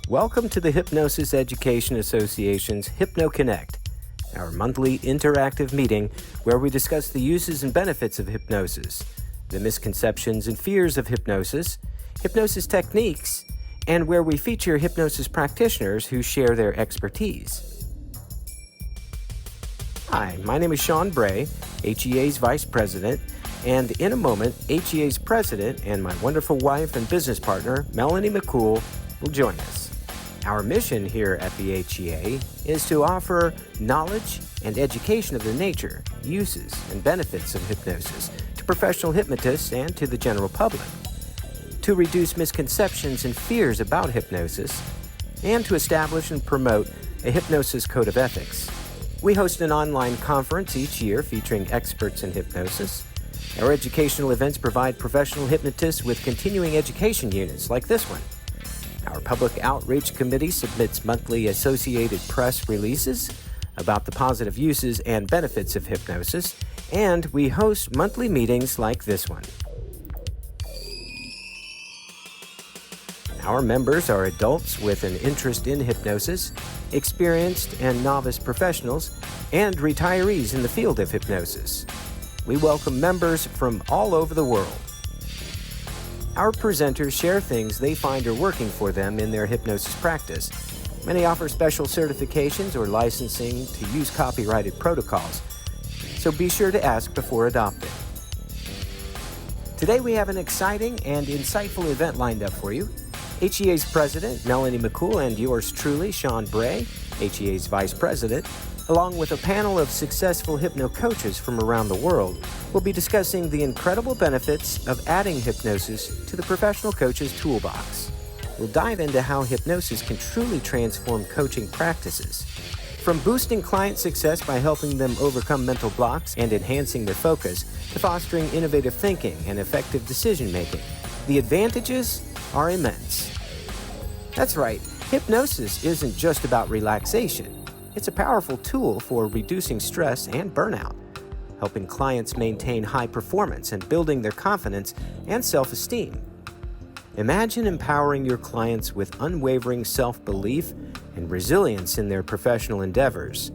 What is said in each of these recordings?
Welcome to the Hypnosis Education Association's Hypno-Connect, our monthly interactive meeting where we discuss the uses and benefits of hypnosis, the misconceptions and fears of hypnosis techniques, and where we feature hypnosis practitioners who share their expertise. Hi, my name is Sean Bray, HEA's Vice President, and in a moment, HEA's President and my wonderful wife and business partner, Melanie McCool, will join us. Our mission here at the HEA is to offer knowledge and education of the nature, uses, and benefits of hypnosis to professional hypnotists and to the general public, to reduce misconceptions and fears about hypnosis, and to establish and promote a hypnosis code of ethics. We host an online conference each year featuring experts in hypnosis. Our educational events provide professional hypnotists with continuing education units like this one. Our Public Outreach Committee submits monthly Associated Press releases about the positive uses and benefits of hypnosis, and we host monthly meetings like this one. Our members are adults with an interest in hypnosis, experienced and novice professionals, and retirees in the field of hypnosis. We welcome members from all over the world. Our presenters share things they find are working for them in their hypnosis practice. Many offer special certifications or licensing to use copyrighted protocols, so be sure to ask before adopting. Today we have an exciting and insightful event lined up for you. HEA's President, Melanie McCool, and yours truly, Sean Bray, HEA's Vice President, along with a panel of successful hypno-coaches from around the world, will be discussing the incredible benefits of adding hypnosis to the professional coach's toolbox. We'll dive into how hypnosis can truly transform coaching practices, from boosting client success by helping them overcome mental blocks and enhancing their focus, to fostering innovative thinking and effective decision-making. The advantages are immense. That's right, hypnosis isn't just about relaxation. It's a powerful tool for reducing stress and burnout, helping clients maintain high performance and building their confidence and self-esteem. Imagine empowering your clients with unwavering self-belief and resilience in their professional endeavors.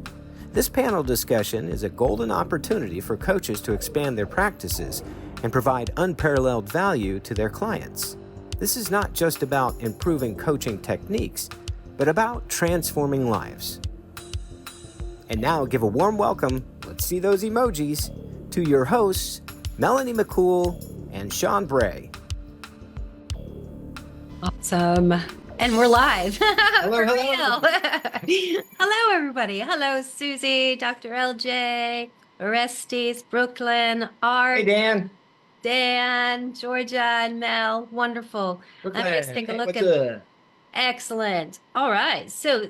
This panel discussion is a golden opportunity for coaches to expand their practices and provide unparalleled value to their clients. This is not just about improving coaching techniques, but about transforming lives. And now give a warm welcome, let's see those emojis, to your hosts, Melanie McCool and Sean Bray. Awesome. And we're live. Hello, hello. Hello, everybody. Hello, Susie, Dr. LJ, Orestes, Brooklyn, Art. Hey, Dan, Georgia, and Mel. Wonderful. Brooklyn, Let me take a look what's at. up? Excellent. All right. So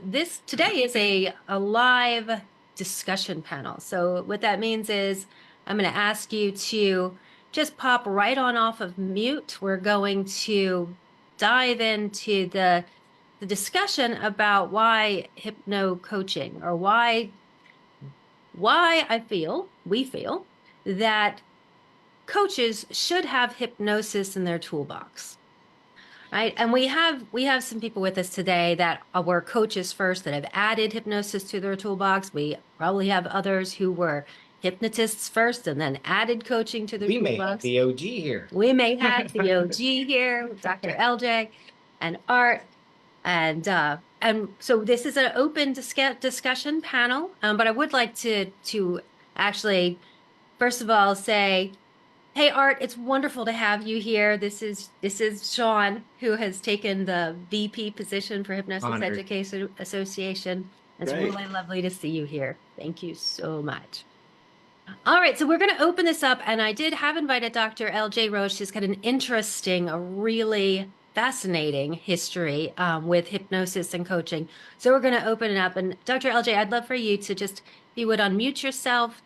today is a live discussion panel. So what that means is I'm going to ask you to just pop right on off of mute. We're going to dive into the discussion about why hypno-coaching, or why we feel that coaches should have hypnosis in their toolbox. Right. And we have some people with us today that were coaches first that have added hypnosis to their toolbox. We probably have others who were hypnotists first and then added coaching to their toolbox. We may have the OG here. We may have the OG here, Dr. LJ and Art. And so this is an open discussion panel. But I would like to actually, first of all, say, hey, Art, it's wonderful to have you here. This is Sean, who has taken the VP position for Hypnosis Education Association. It's really lovely to see you here. Thank you so much. All right, so we're going to open this up, and I did have invited Dr. LJ Roche. She's got an interesting, a really fascinating history with hypnosis and coaching. So we're going to open it up, and Dr. LJ, I'd love for you to just, if you would, unmute yourself.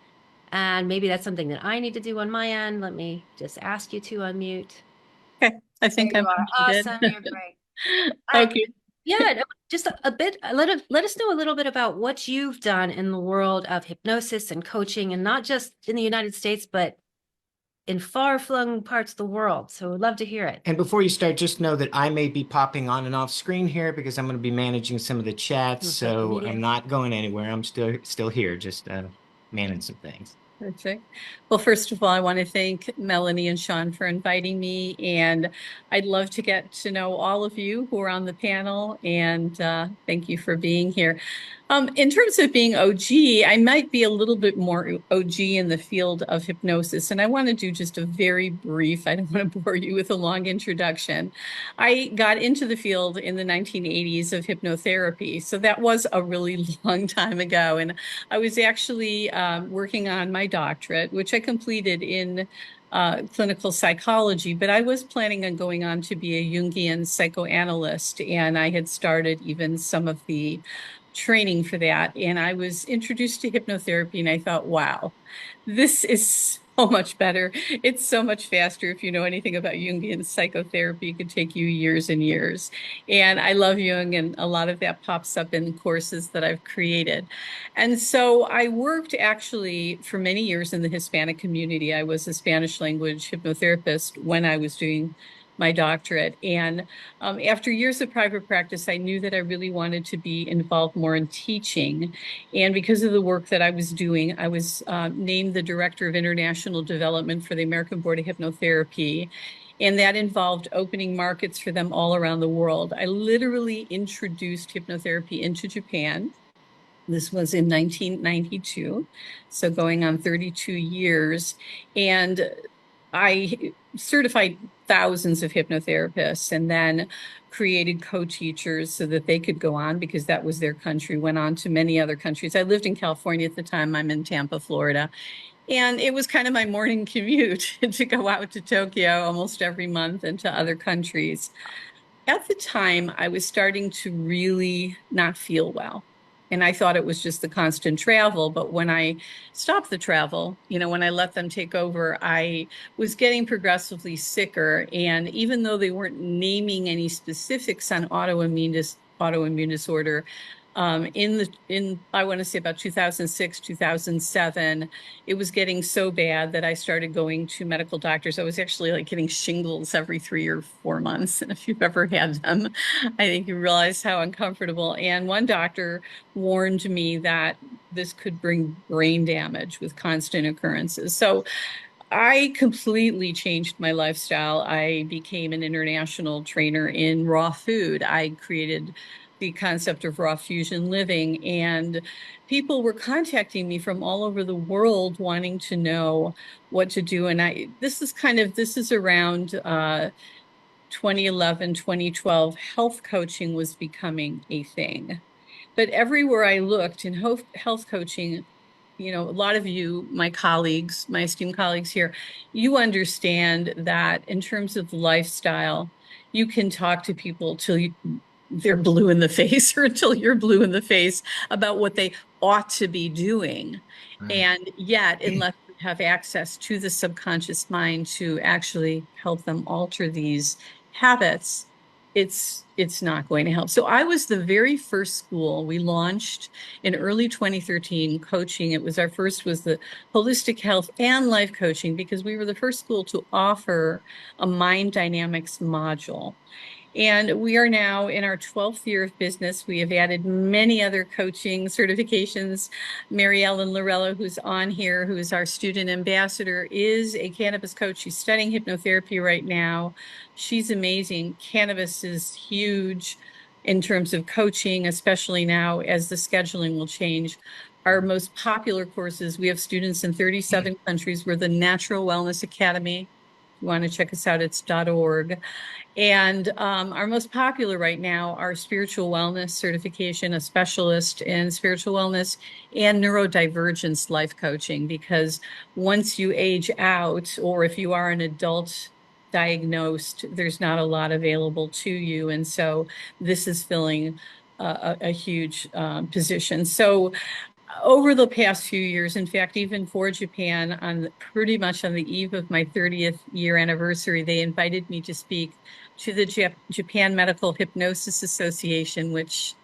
And maybe that's something that I need to do on my end. Let me just ask you to unmute. Okay, I think I'm awesome. You're great. Thank you. Yeah, just a bit. Let us know a little bit about what you've done in the world of hypnosis and coaching, and not just in the United States, but in far-flung parts of the world. So we'd love to hear it. And before you start, just know that I may be popping on and off screen here because I'm going to be managing some of the chats. So I'm not going anywhere. I'm still here, just managing some things. Perfect. Well, first of all, I want to thank Melanie and Sean for inviting me, and I'd love to get to know all of you who are on the panel, and thank you for being here. In terms of being OG, I might be a little bit more OG in the field of hypnosis, and I want to do just a very brief, I don't want to bore you with a long introduction. I got into the field in the 1980s of hypnotherapy, so that was a really long time ago, and I was actually working on my doctorate, which I completed in clinical psychology, but I was planning on going on to be a Jungian psychoanalyst, and I had started even some of the training for that. And I was introduced to hypnotherapy, and I thought, wow, this is so much better. It's so much faster. If you know anything about Jungian psychotherapy, it could take you years and years. And I love Jung, and a lot of that pops up in courses that I've created. And so I worked actually for many years in the Hispanic community. I was a Spanish language hypnotherapist when I was doing my doctorate. And after years of private practice, I knew that I really wanted to be involved more in teaching. And because of the work that I was doing, I was named the Director of International Development for the American Board of Hypnotherapy. And that involved opening markets for them all around the world. I literally introduced hypnotherapy into Japan. This was in 1992, so going on 32 years. And I certified thousands of hypnotherapists and then created co-teachers so that they could go on because that was their country, went on to many other countries. I lived in California at the time. I'm in Tampa, Florida. And it was kind of my morning commute to go out to Tokyo almost every month and to other countries. At the time, I was starting to really not feel well. And I thought it was just the constant travel. But when I stopped the travel, when I let them take over, I was getting progressively sicker. And even though they weren't naming any specifics on autoimmune disorder, I want to say about 2006, 2007, it was getting so bad that I started going to medical doctors. I was actually like getting shingles every 3 or 4 months. And if you've ever had them, I think you realize how uncomfortable. And one doctor warned me that this could bring brain damage with constant occurrences. So I completely changed my lifestyle. I became an international trainer in raw food. I created the concept of raw fusion living, and people were contacting me from all over the world wanting to know what to do. And this is around 2011, 2012, health coaching was becoming a thing. But everywhere I looked in health coaching, a lot of you, my colleagues, my esteemed colleagues here, you understand that in terms of lifestyle, you can talk to people till they're blue in the face or until you're blue in the face about what they ought to be doing. Right. And yet, unless you have access to the subconscious mind to actually help them alter these habits, it's not going to help. So I was the very first school we launched in early 2013 coaching. Our first was the holistic health and life coaching because we were the first school to offer a mind dynamics module. And we are now in our 12th year of business. We have added many other coaching certifications. Mary Ellen Lorello, who's on here, who is our student ambassador, is a cannabis coach. She's studying hypnotherapy right now. She's amazing. Cannabis is huge in terms of coaching, especially now as the scheduling will change. Our most popular courses, we have students in 37 countries. We're the Natural Wellness Academy. If you want to check us out, it's .org. And our most popular right now are spiritual wellness certification, a specialist in spiritual wellness, and neurodivergence life coaching, because once you age out, or if you are an adult diagnosed, there's not a lot available to you. And so this is filling a huge position. So over the past few years, in fact, even for Japan, pretty much on the eve of my 30th year anniversary, they invited me to speak to the Japan Medical Hypnosis Association, which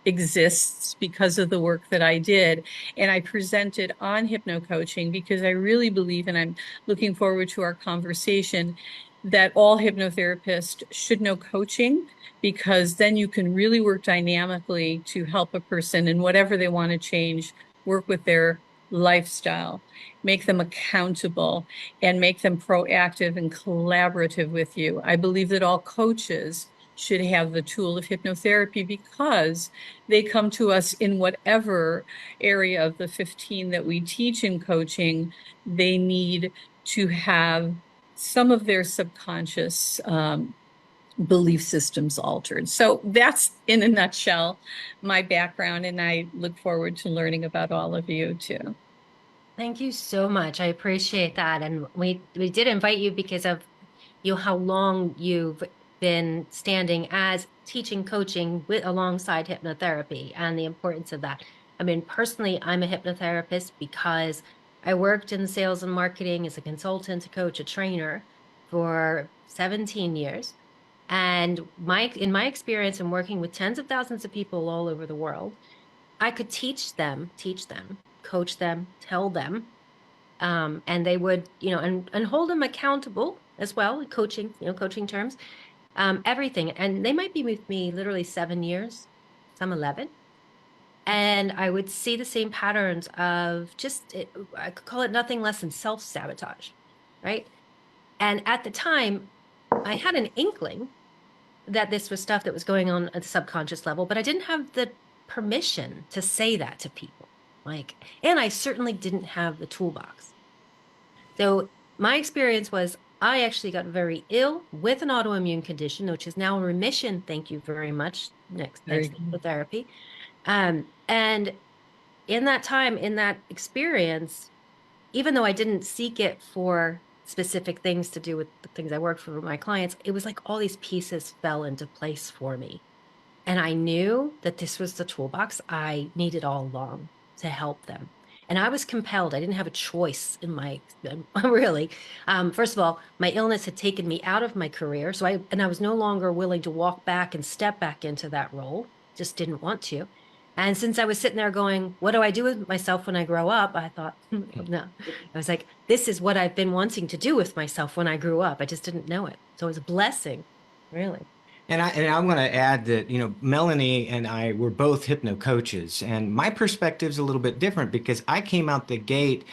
exists because of the work that I did. And I presented on Hypno-Coaching because I really believe, and I'm looking forward to our conversation, that all hypnotherapists should know coaching, because then you can really work dynamically to help a person in whatever they want to change, work with their lifestyle, make them accountable, and make them proactive and collaborative with you. I believe that all coaches should have the tool of hypnotherapy because they come to us in whatever area of the 15 that we teach in coaching. They need to have some of their subconscious belief systems altered. So that's, in a nutshell, my background, and I look forward to learning about all of you too. Thank you so much. I appreciate that. And we did invite you because of how long you've been standing as teaching coaching with alongside hypnotherapy and the importance of that. I mean, personally, I'm a hypnotherapist because I worked in sales and marketing as a consultant, a coach, a trainer for 17 years. And in my experience in working with tens of thousands of people all over the world, I could teach them, coach them, tell them, and they would, and hold them accountable as well, coaching, coaching terms, everything. And they might be with me literally 7 years, some 11. And I would see the same patterns of I could call it nothing less than self-sabotage, right? And at the time, I had an inkling that this was stuff that was going on at the subconscious level, but I didn't have the permission to say that to people. And I certainly didn't have the toolbox. So my experience was I actually got very ill with an autoimmune condition, which is now in remission. Thank you very much. Thanks to therapy. And in that time, in that experience, even though I didn't seek it for specific things to do with the things I worked for my clients, it was like all these pieces fell into place for me. And I knew that this was the toolbox I needed all along to help them. And I was compelled. I didn't have a choice in my, really. First of all, my illness had taken me out of my career. I was no longer willing to walk back and step back into that role. Just didn't want to. And since I was sitting there going, what do I do with myself when I grow up? I thought, no. I was like, this is what I've been wanting to do with myself when I grew up. I just didn't know it. So it was a blessing, really. And I'm going to add that, Melanie and I were both hypno coaches, and my perspective is a little bit different because I came out the gate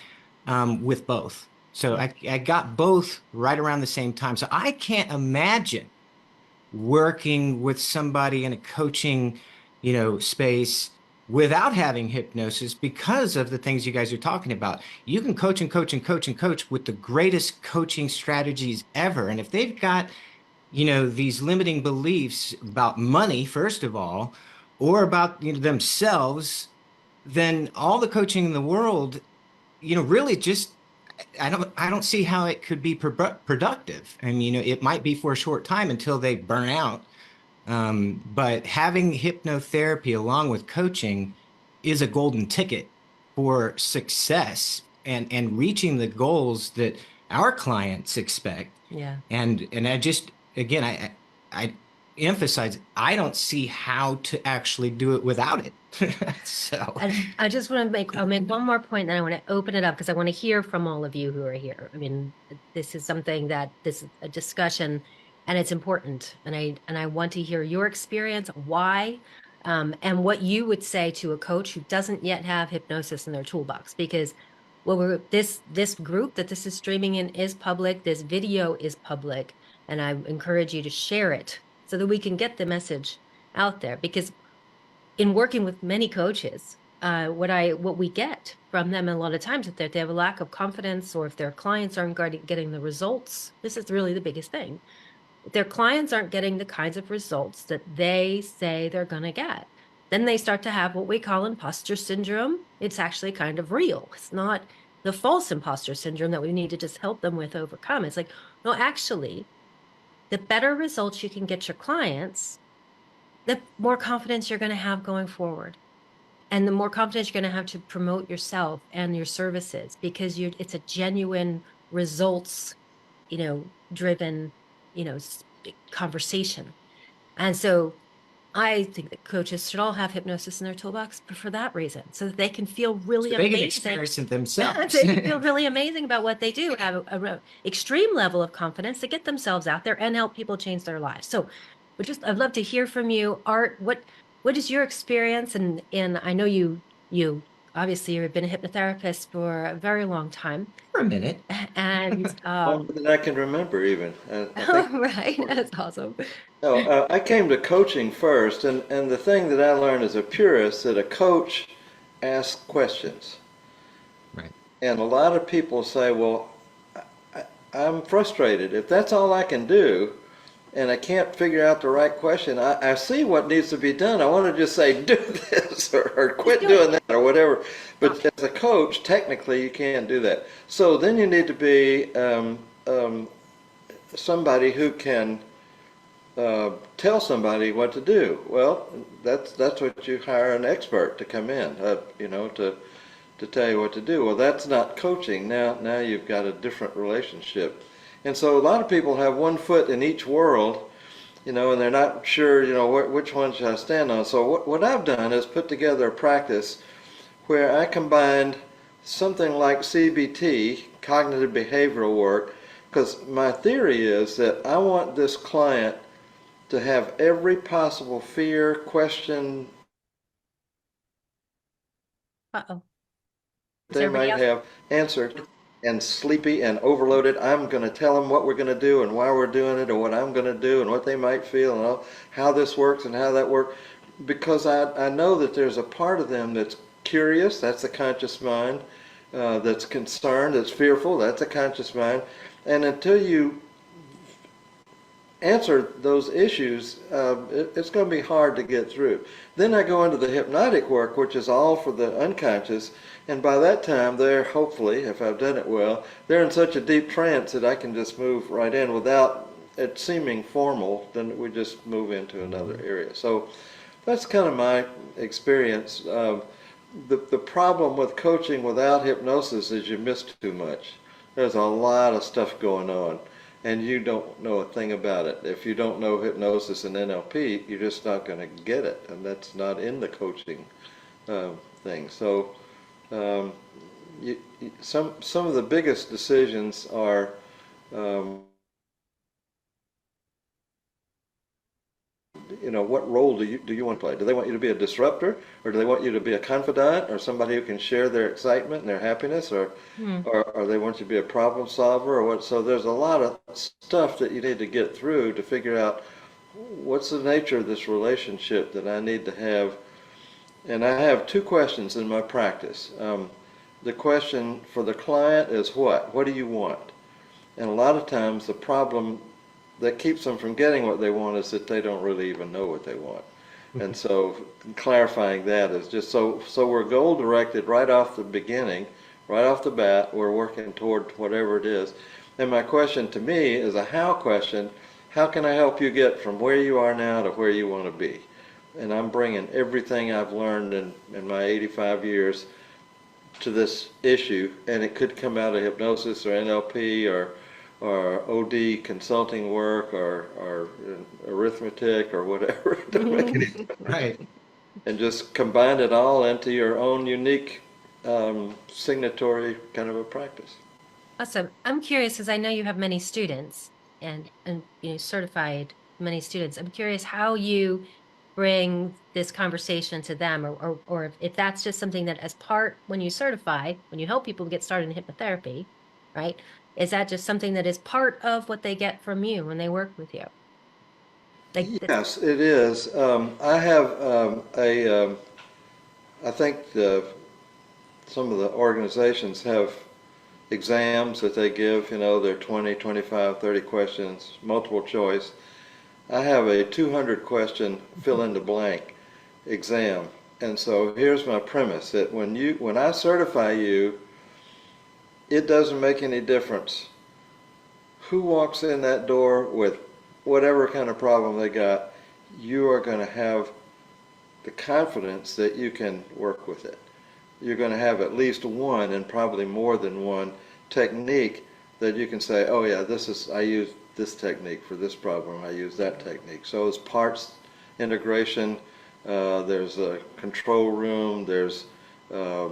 with both. So I got both right around the same time. So I can't imagine working with somebody in a coaching, space without having hypnosis because of the things you guys are talking about. You can coach and coach and coach and coach with the greatest coaching strategies ever. And if they've got these limiting beliefs about money, first of all, or about, themselves, then all the coaching in the world, really just, I don't see how it could be productive. I mean, it might be for a short time until they burn out. But having hypnotherapy along with coaching is a golden ticket for success and reaching the goals that our clients expect. Yeah. And I just, again, I emphasize, I don't see how to actually do it without it. So And I just want to I'll make one more point, then I want to open it up because I want to hear from all of you who are here. I mean, this is a discussion and it's important. And I want to hear your experience, why, and what you would say to a coach who doesn't yet have hypnosis in their toolbox. Because this group that this is streaming in is public, this video is public, and I encourage you to share it so that we can get the message out there. Because in working with many coaches, what we get from them a lot of times is that they have a lack of confidence, or if their clients aren't getting the results. This is really the biggest thing. If their clients aren't getting the kinds of results that they say they're going to get, then they start to have what we call imposter syndrome. It's actually kind of real. It's not the false imposter syndrome that we need to just help them with overcome. It's like, no, actually, the better results you can get your clients, the more confidence you're going to have going forward. And the more confidence you're going to have to promote yourself and your services, because it's a genuine results, driven, conversation. And so I think that coaches should all have hypnosis in their toolbox for that reason, so that they can feel really So they can amazing. experience it themselves. They can feel really amazing about what they do, have a extreme level of confidence to get themselves out there and help people change their lives. So, I'd love to hear from you, Art. What is your experience? And I know you obviously you've been a hypnotherapist for a very long time, For a minute. and Longer than I can remember even. I think, right, that's awesome. no, I came to coaching first, and the thing that I learned as a purist, that a coach asks questions. Right. And a lot of people say, well, I'm frustrated. If that's all I can do, and I can't figure out the right question, I see what needs to be done. I want to just say, do this, or quit doing that, or whatever. But as a coach, technically, you can't do that. So then you need to be somebody who can tell somebody what to do. Well, that's what you hire an expert to come in, to tell you what to do. Well, that's not coaching. Now you've got a different relationship. And so a lot of people have one foot in each world, and they're not sure, which one should I stand on. So what I've done is put together a practice where I combined something like CBT, cognitive behavioral work, because my theory is that I want this client to have every possible fear, question Uh-oh. Is they everybody might else? have answered, and sleepy and overloaded. I'm going to tell them what we're going to do and why we're doing it, or what I'm going to do and what they might feel, and how this works and how that works. Because I know that there's a part of them that's curious, that's the conscious mind, that's concerned, that's fearful, that's a conscious mind. And until you answer those issues, it's going to be hard to get through. Then I go into the hypnotic work, which is all for the unconscious, and by that time they're, hopefully, if I've done it well, they're in such a deep trance that I can just move right in without it seeming formal. Then we just move into another area. So that's kind of my experience. The problem with coaching without hypnosis is you miss too much. There's a lot of stuff going on, and you don't know a thing about it. If you don't know hypnosis and NLP, you're just not going to get it, and that's not in the coaching thing. So some of the biggest decisions are what role do you want to play? Do they want you to be a disruptor, or do they want you to be a confidant, or somebody who can share their excitement and their happiness, or they want you to be a problem solver, or what? So there's a lot of stuff that you need to get through to figure out what's the nature of this relationship that I need to have. And I have two questions in my practice. The question for the client is what? What do you want? And a lot of times the problem that keeps them from getting what they want is that they don't really even know what they want. And so clarifying that is just so we're goal directed right off the beginning, right off the bat. We're working toward whatever it is. And my question to me is a how question. How can I help you get from where you are now to where you want to be? And I'm bringing everything I've learned in my 85 years to this issue, and it could come out of hypnosis or NLP or OD consulting work or arithmetic or whatever. It doesn't make any sense. Right. And just combine it all into your own unique signatory kind of a practice. Awesome. I'm curious because I know you have many students and certified many students. I'm curious how you bring this conversation to them, or if that's just something that as part when you certify, when you help people get started in hypnotherapy, right? Is that just something that is part of what they get from you when they work with you? Yes, it is. I have I think some of the organizations have exams that they give, they're 20, 25, 30 questions, multiple choice. I have a 200 question fill in the blank exam. And so here's my premise, that when I certify you, it doesn't make any difference who walks in that door with whatever kind of problem they got. You are going to have the confidence that you can work with it. You're going to have at least one, and probably more than one, technique that you can say, oh yeah, I use this technique for this problem, I use that technique. So it's parts integration. There's a control room. There's a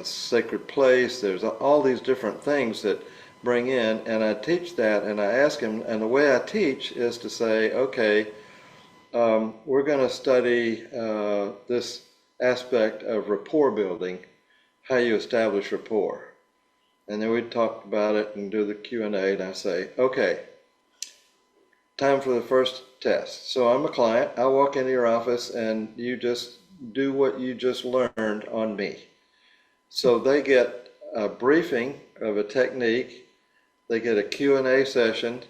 sacred place. There's all these different things that bring in, and I teach that, and I ask him, and the way I teach is to say, okay, we're going to study this aspect of rapport building, how you establish rapport. And then we talk about it and do the Q&A, and I say, okay, time for the first test. So I'm a client. I walk into your office, and you just do what you just learned on me. So they get a briefing of a technique, they get a Q&A session,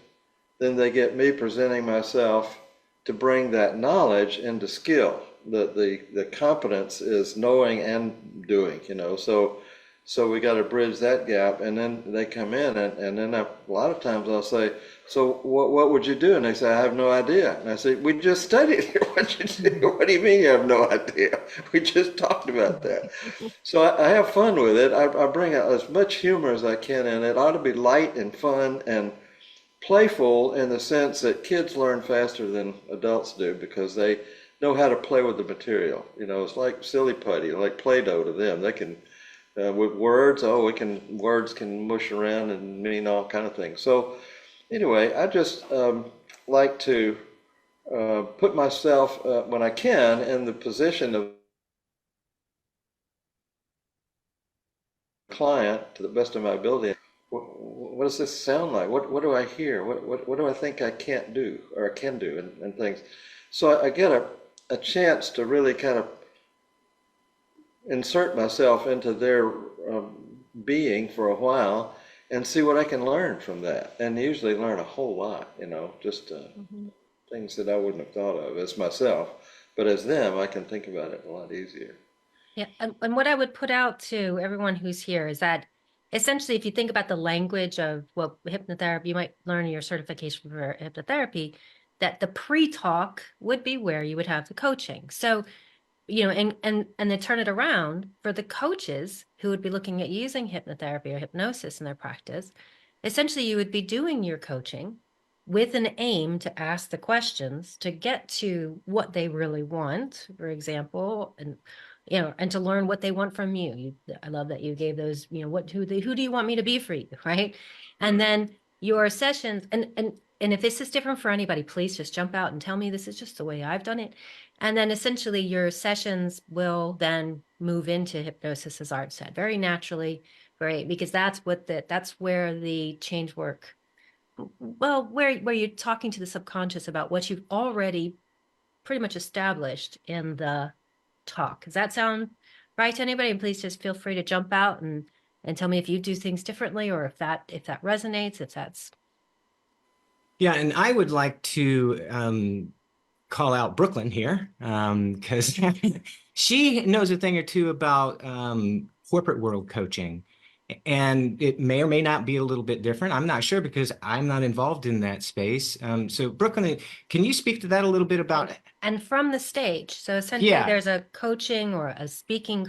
then they get me presenting myself to bring that knowledge into skill. The competence is knowing and doing, so we got to bridge that gap, and then they come in, and then a lot of times I'll say, so what would you do? And they say, I have no idea. And I say, we just studied here. What you do? What do you mean you have no idea? We just talked about that. So I have fun with it. I bring out as much humor as I can, and it ought to be light and fun and playful in the sense that kids learn faster than adults do because they know how to play with the material. It's like silly putty, like Play-Doh to them. They can, with words, words can mush around and mean all kind of things. So anyway, I just like to put myself, when I can, in the position of client to the best of my ability. What does this sound like? What do I hear? What do I think I can't do or I can do and things? So I get a chance to really kind of insert myself into their being for a while and see what I can learn from that. And usually learn a whole lot, just things that I wouldn't have thought of as myself. But as them, I can think about it a lot easier. Yeah, and what I would put out to everyone who's here is that essentially, if you think about the language of what hypnotherapy, you might learn in your certification for hypnotherapy, that the pre-talk would be where you would have the coaching. So, and then turn it around for the coaches who would be looking at using hypnotherapy or hypnosis in their practice. Essentially, you would be doing your coaching with an aim to ask the questions to get to what they really want, for example, and to learn what they want from you. I love that you gave those, who do you want me to be for you, right? And then your sessions, and if this is different for anybody, please just jump out and tell me this is just the way I've done it. And then essentially your sessions will then move into hypnosis, as Art said, very naturally, because that's where the change work, well, where you're talking to the subconscious about what you've already pretty much established in the talk. Does that sound right to anybody? And please just feel free to jump out and tell me if you do things differently or if that resonates, if that's. Yeah, and I would like to call out Brooklyn here because she knows a thing or two about corporate world coaching. And it may or may not be a little bit different. I'm not sure because I'm not involved in that space. So Brooklyn, can you speak to that a little bit about it? And from the stage. So essentially there's a coaching or a speaking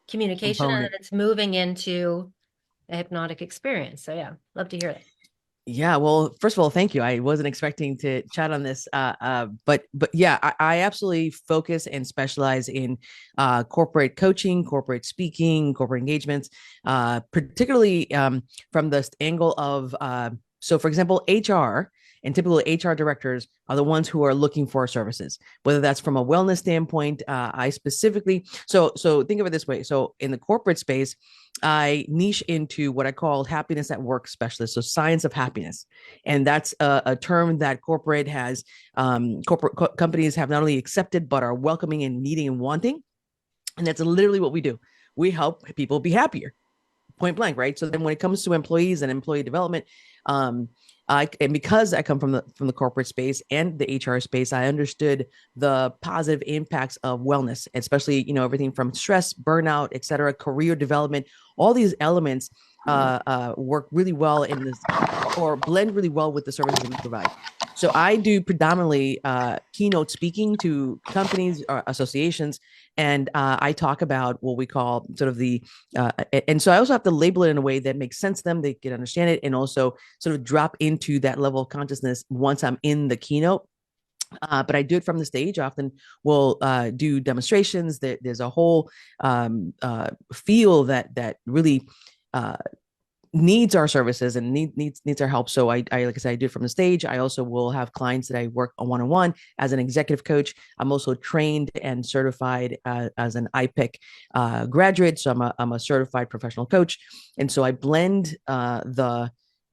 communication, and then it's moving into a hypnotic experience. So yeah, love to hear that. Yeah, well, first of all, thank you. I wasn't expecting to chat on this, but yeah, I absolutely focus and specialize in corporate coaching, corporate speaking, corporate engagements, particularly from the angle of, so for example, HR and typically HR directors are the ones who are looking for services, whether that's from a wellness standpoint. I specifically, so think of it this way. So in the corporate space, I niche into what I call happiness at work specialist. So science of happiness. And that's a term that corporate companies have not only accepted, but are welcoming and needing and wanting. And that's literally what we do. We help people be happier, point blank, right? So then when it comes to employees and employee development, and because I come from the corporate space and the HR space, I understood the positive impacts of wellness, especially, everything from stress, burnout, et cetera, career development. All these elements work really well in this, or blend really well with the services we provide. So I do predominantly keynote speaking to companies or associations, and I talk about what we call sort of and so I also have to label it in a way that makes sense to them, they can understand it, and also sort of drop into that level of consciousness once I'm in the keynote. But I do it from the stage. Often we'll do demonstrations. There's a whole field that really needs our services and needs our help. So I like I said, I do it from the stage. I also will have clients that I work on one-on-one as an executive coach. I'm also trained and certified as an IPIC graduate. So I'm a certified professional coach. And so I blend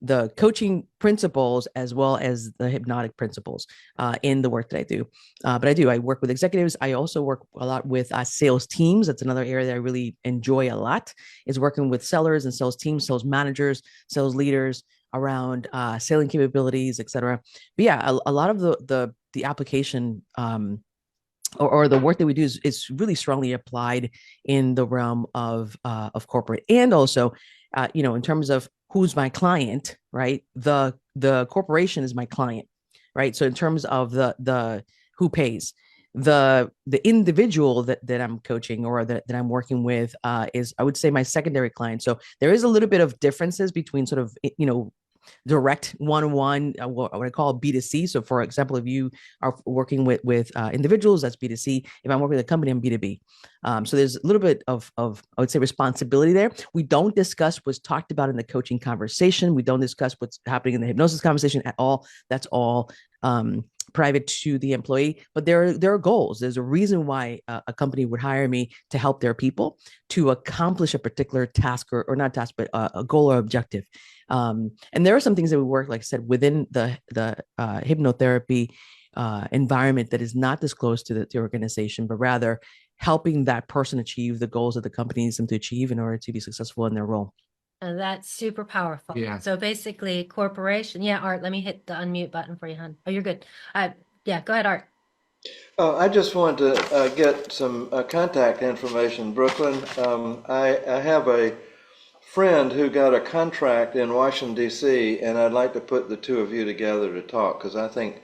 the coaching principles as well as the hypnotic principles in the work that I do. But I work with executives. I also work a lot with sales teams. That's another area that I really enjoy a lot, is working with sellers and sales teams, sales managers, sales leaders around selling capabilities, et cetera. But yeah, a lot of the application or the work that we do is really strongly applied in the realm of corporate, and also in terms of who's my client, right? The corporation is my client, right? So in terms of the who pays, the individual that I'm coaching or that I'm working with is, I would say, my secondary client. So there is a little bit of differences between sort of direct one-on-one, what I call B2C. So for example, if you are working with individuals, that's B2C. If I'm working with a company, I'm B2B. So there's a little bit of I would say responsibility there. We don't discuss what's talked about in the coaching conversation. We don't discuss what's happening in the hypnosis conversation at all. That's all private to the employee. But there are goals. There's a reason why a company would hire me to help their people to accomplish a particular task or not task, but a goal or objective. And there are some things that we work, like I said, within the hypnotherapy environment that is not disclosed to the organization, but rather helping that person achieve the goals that the company needs them to achieve in order to be successful in their role. And that's super powerful. Yeah. So basically, corporation. Yeah, Art, let me hit the unmute button for you, hon. Oh, you're good. Yeah, go ahead, Art. I just wanted to get some contact information, Brooklyn. I have a friend who got a contract in Washington, D.C., and I'd like to put the two of you together to talk, because I think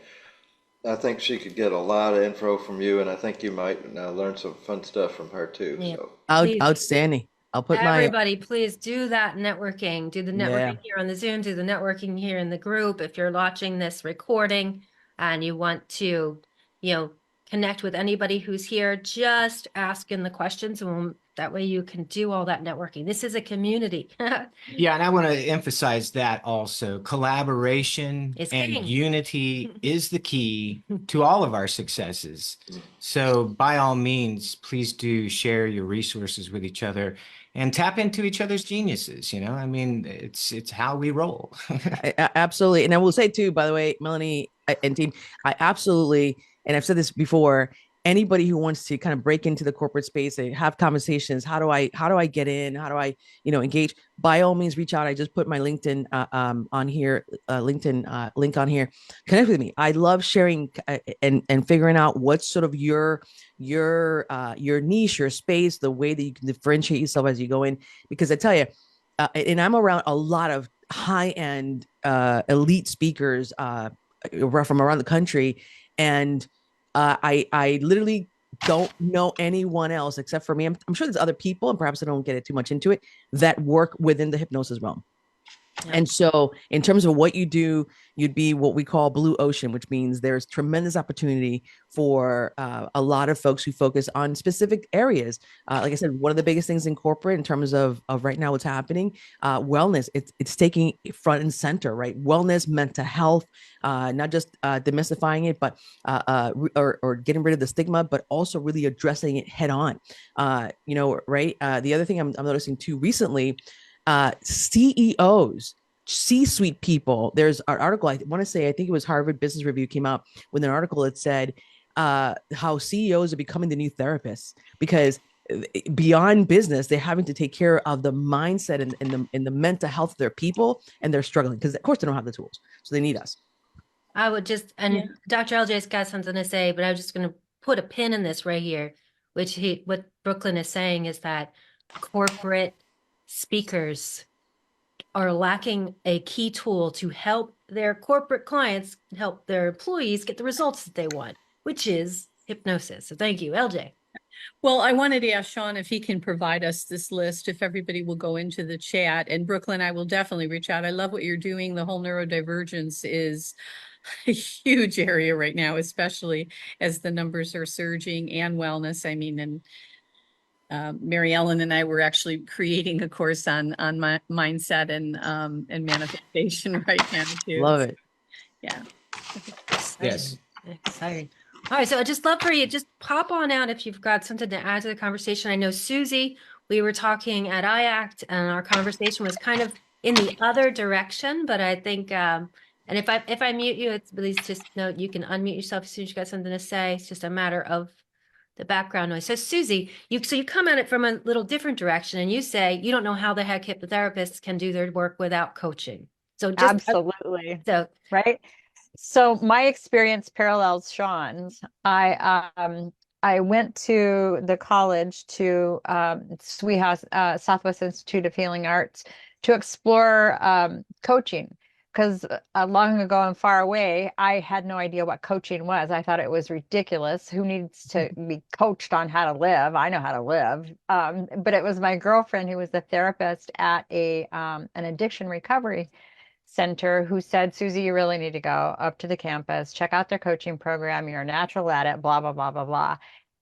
she could get a lot of info from you, and I think you might learn some fun stuff from her too. Yeah. So Outstanding. I'll put Everybody, please do that networking. Do the networking Yeah. here on the Zoom, do the networking here in the group. If you're watching this recording and you want to, connect with anybody who's here, just ask in the questions, and that way you can do all that networking. This is a community. Yeah, and I want to emphasize that also. Collaboration Is and king. unity is the key to all of our successes. So by all means, please do share your resources with each other and tap into each other's geniuses. I mean, it's how we roll. Absolutely. And I will say too, by the way, Melanie and team, I absolutely, and I've said this before, anybody who wants to kind of break into the corporate space and have conversations, how do I get in? How do I, engage? By all means, reach out. I just put my LinkedIn on here, LinkedIn link on here. Connect with me. I love sharing and figuring out what's sort of your niche, your space, the way that you can differentiate yourself as you go in. Because I tell you, and I'm around a lot of high-end elite speakers from around the country, and I literally don't know anyone else except for me. I'm sure there's other people, and perhaps I don't get it too much into it, that work within the hypnosis realm. Yeah. And so in terms of what you do, you'd be what we call blue ocean, which means there's tremendous opportunity for a lot of folks who focus on specific areas. Like I said, one of the biggest things in corporate in terms of right now what's happening, wellness, it's taking front and center, right? Wellness, mental health, not just demystifying it, but or getting rid of the stigma, but also really addressing it head on. Right? The other thing I'm noticing too recently, C.E.O.s, C-suite people. There's an article, I want to say, I think it was Harvard Business Review came out with an article that said how CEOs are becoming the new therapists, because beyond business, they're having to take care of the mindset and the mental health of their people, and they're struggling because, of course, they don't have the tools, so they need us. I would just, and Dr. LJ's got something to say, but I was just going to put a pin in this right here, what Brooklyn is saying is that corporate speakers are lacking a key tool to help their corporate clients, help their employees get the results that they want, which is hypnosis. So thank you, LJ. Well, I wanted to ask Sean if he can provide us this list, if everybody will go into the chat. And Brooklyn, I will definitely reach out. I love what you're doing. The whole neurodivergence is a huge area right now, especially as the numbers are surging, and wellness. I mean, and Mary Ellen and I were actually creating a course on my mindset and manifestation right now too. Love it. Yeah. Yes. Exciting. All right, so I'd just love for you, just pop on out if you've got something to add to the conversation. I know Susie, we were talking at IACT and our conversation was kind of in the other direction, but I think, and if I mute you, it's please just note you can unmute yourself as soon as you got something to say. It's just a matter of the background noise. So Susie, you come at it from a little different direction and you say you don't know how the heck hypnotherapists can do their work without coaching. So just Absolutely. so Right. So my experience parallels Sean's. I went to the college to C.E.U.s, Southwest Institute of Healing Arts, to explore coaching, because long ago and far away, I had no idea what coaching was. I thought it was ridiculous. Who needs to be coached on how to live? I know how to live. But it was my girlfriend who was the therapist at an addiction recovery center who said, Susie, you really need to go up to the campus, check out their coaching program. You're a natural at it, blah, blah, blah, blah, blah.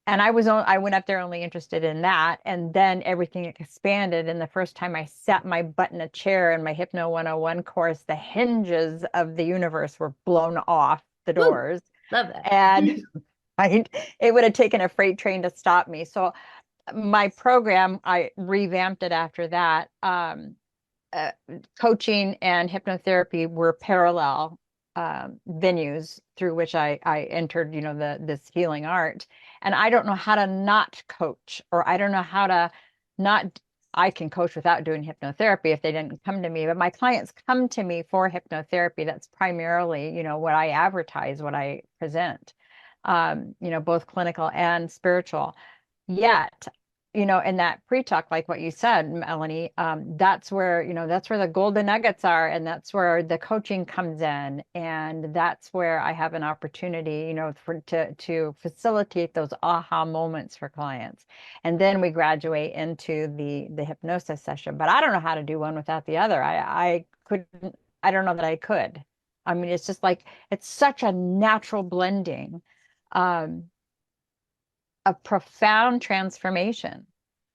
And I went up there only interested in that. And then everything expanded. And the first time I sat my butt in a chair in my Hypno 101 course, the hinges of the universe were blown off the doors. love that. And it would have taken a freight train to stop me. So my program, I revamped it after that. Coaching and hypnotherapy were parallel venues through which I entered, this healing art. And I don't know how to not coach, or I don't know how to not. I can coach without doing hypnotherapy if they didn't come to me, but my clients come to me for hypnotherapy. That's primarily, what I advertise, what I present, both clinical and spiritual. Yet, in that pre-talk, like what you said, Melanie, that's where the golden nuggets are, and that's where the coaching comes in, and that's where I have an opportunity, to facilitate those aha moments for clients. And then we graduate into the hypnosis session. But I don't know how to do one without the other. I couldn't. I don't know that I could. I mean, it's just like it's such a natural blending. A profound transformation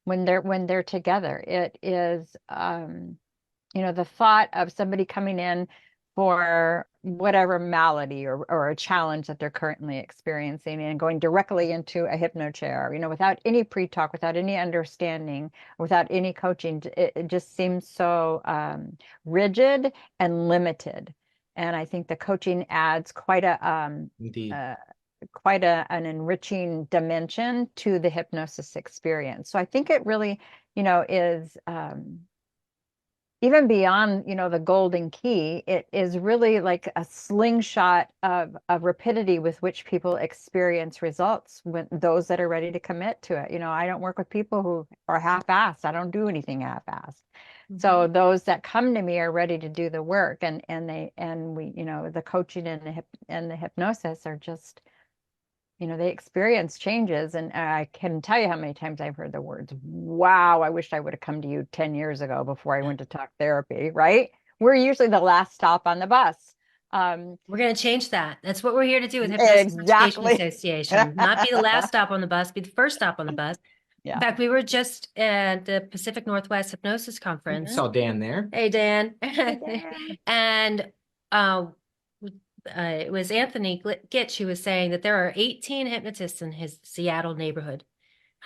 when they're together. It is, the thought of somebody coming in for whatever malady or a challenge that they're currently experiencing and going directly into a hypno chair, without any pre-talk, without any understanding, without any coaching. It just seems so rigid and limited. And I think the coaching adds quite an enriching dimension to the hypnosis experience. So I think it really, is even beyond, the golden key. It is really like a slingshot of rapidity with which people experience results, when those that are ready to commit to it. I don't work with people who are half-assed. I don't do anything half-assed. Mm-hmm. So those that come to me are ready to do the work, and we, the coaching and the hypnosis are just, they experience changes. And I can tell you how many times I've heard the words, wow, I wish I would have come to you 10 years ago before I went to talk therapy, right? We're usually the last stop on the bus. We're going to change that. That's what we're here to do with Hypnosis Education Association. Not be the last stop on the bus, be the first stop on the bus. Yeah. In fact, we were just at the Pacific Northwest Hypnosis Conference. Saw Dan there. Hey, Dan. Hey, Dan. And it was Anthony Gitch who was saying that there are 18 hypnotists in his Seattle neighborhood.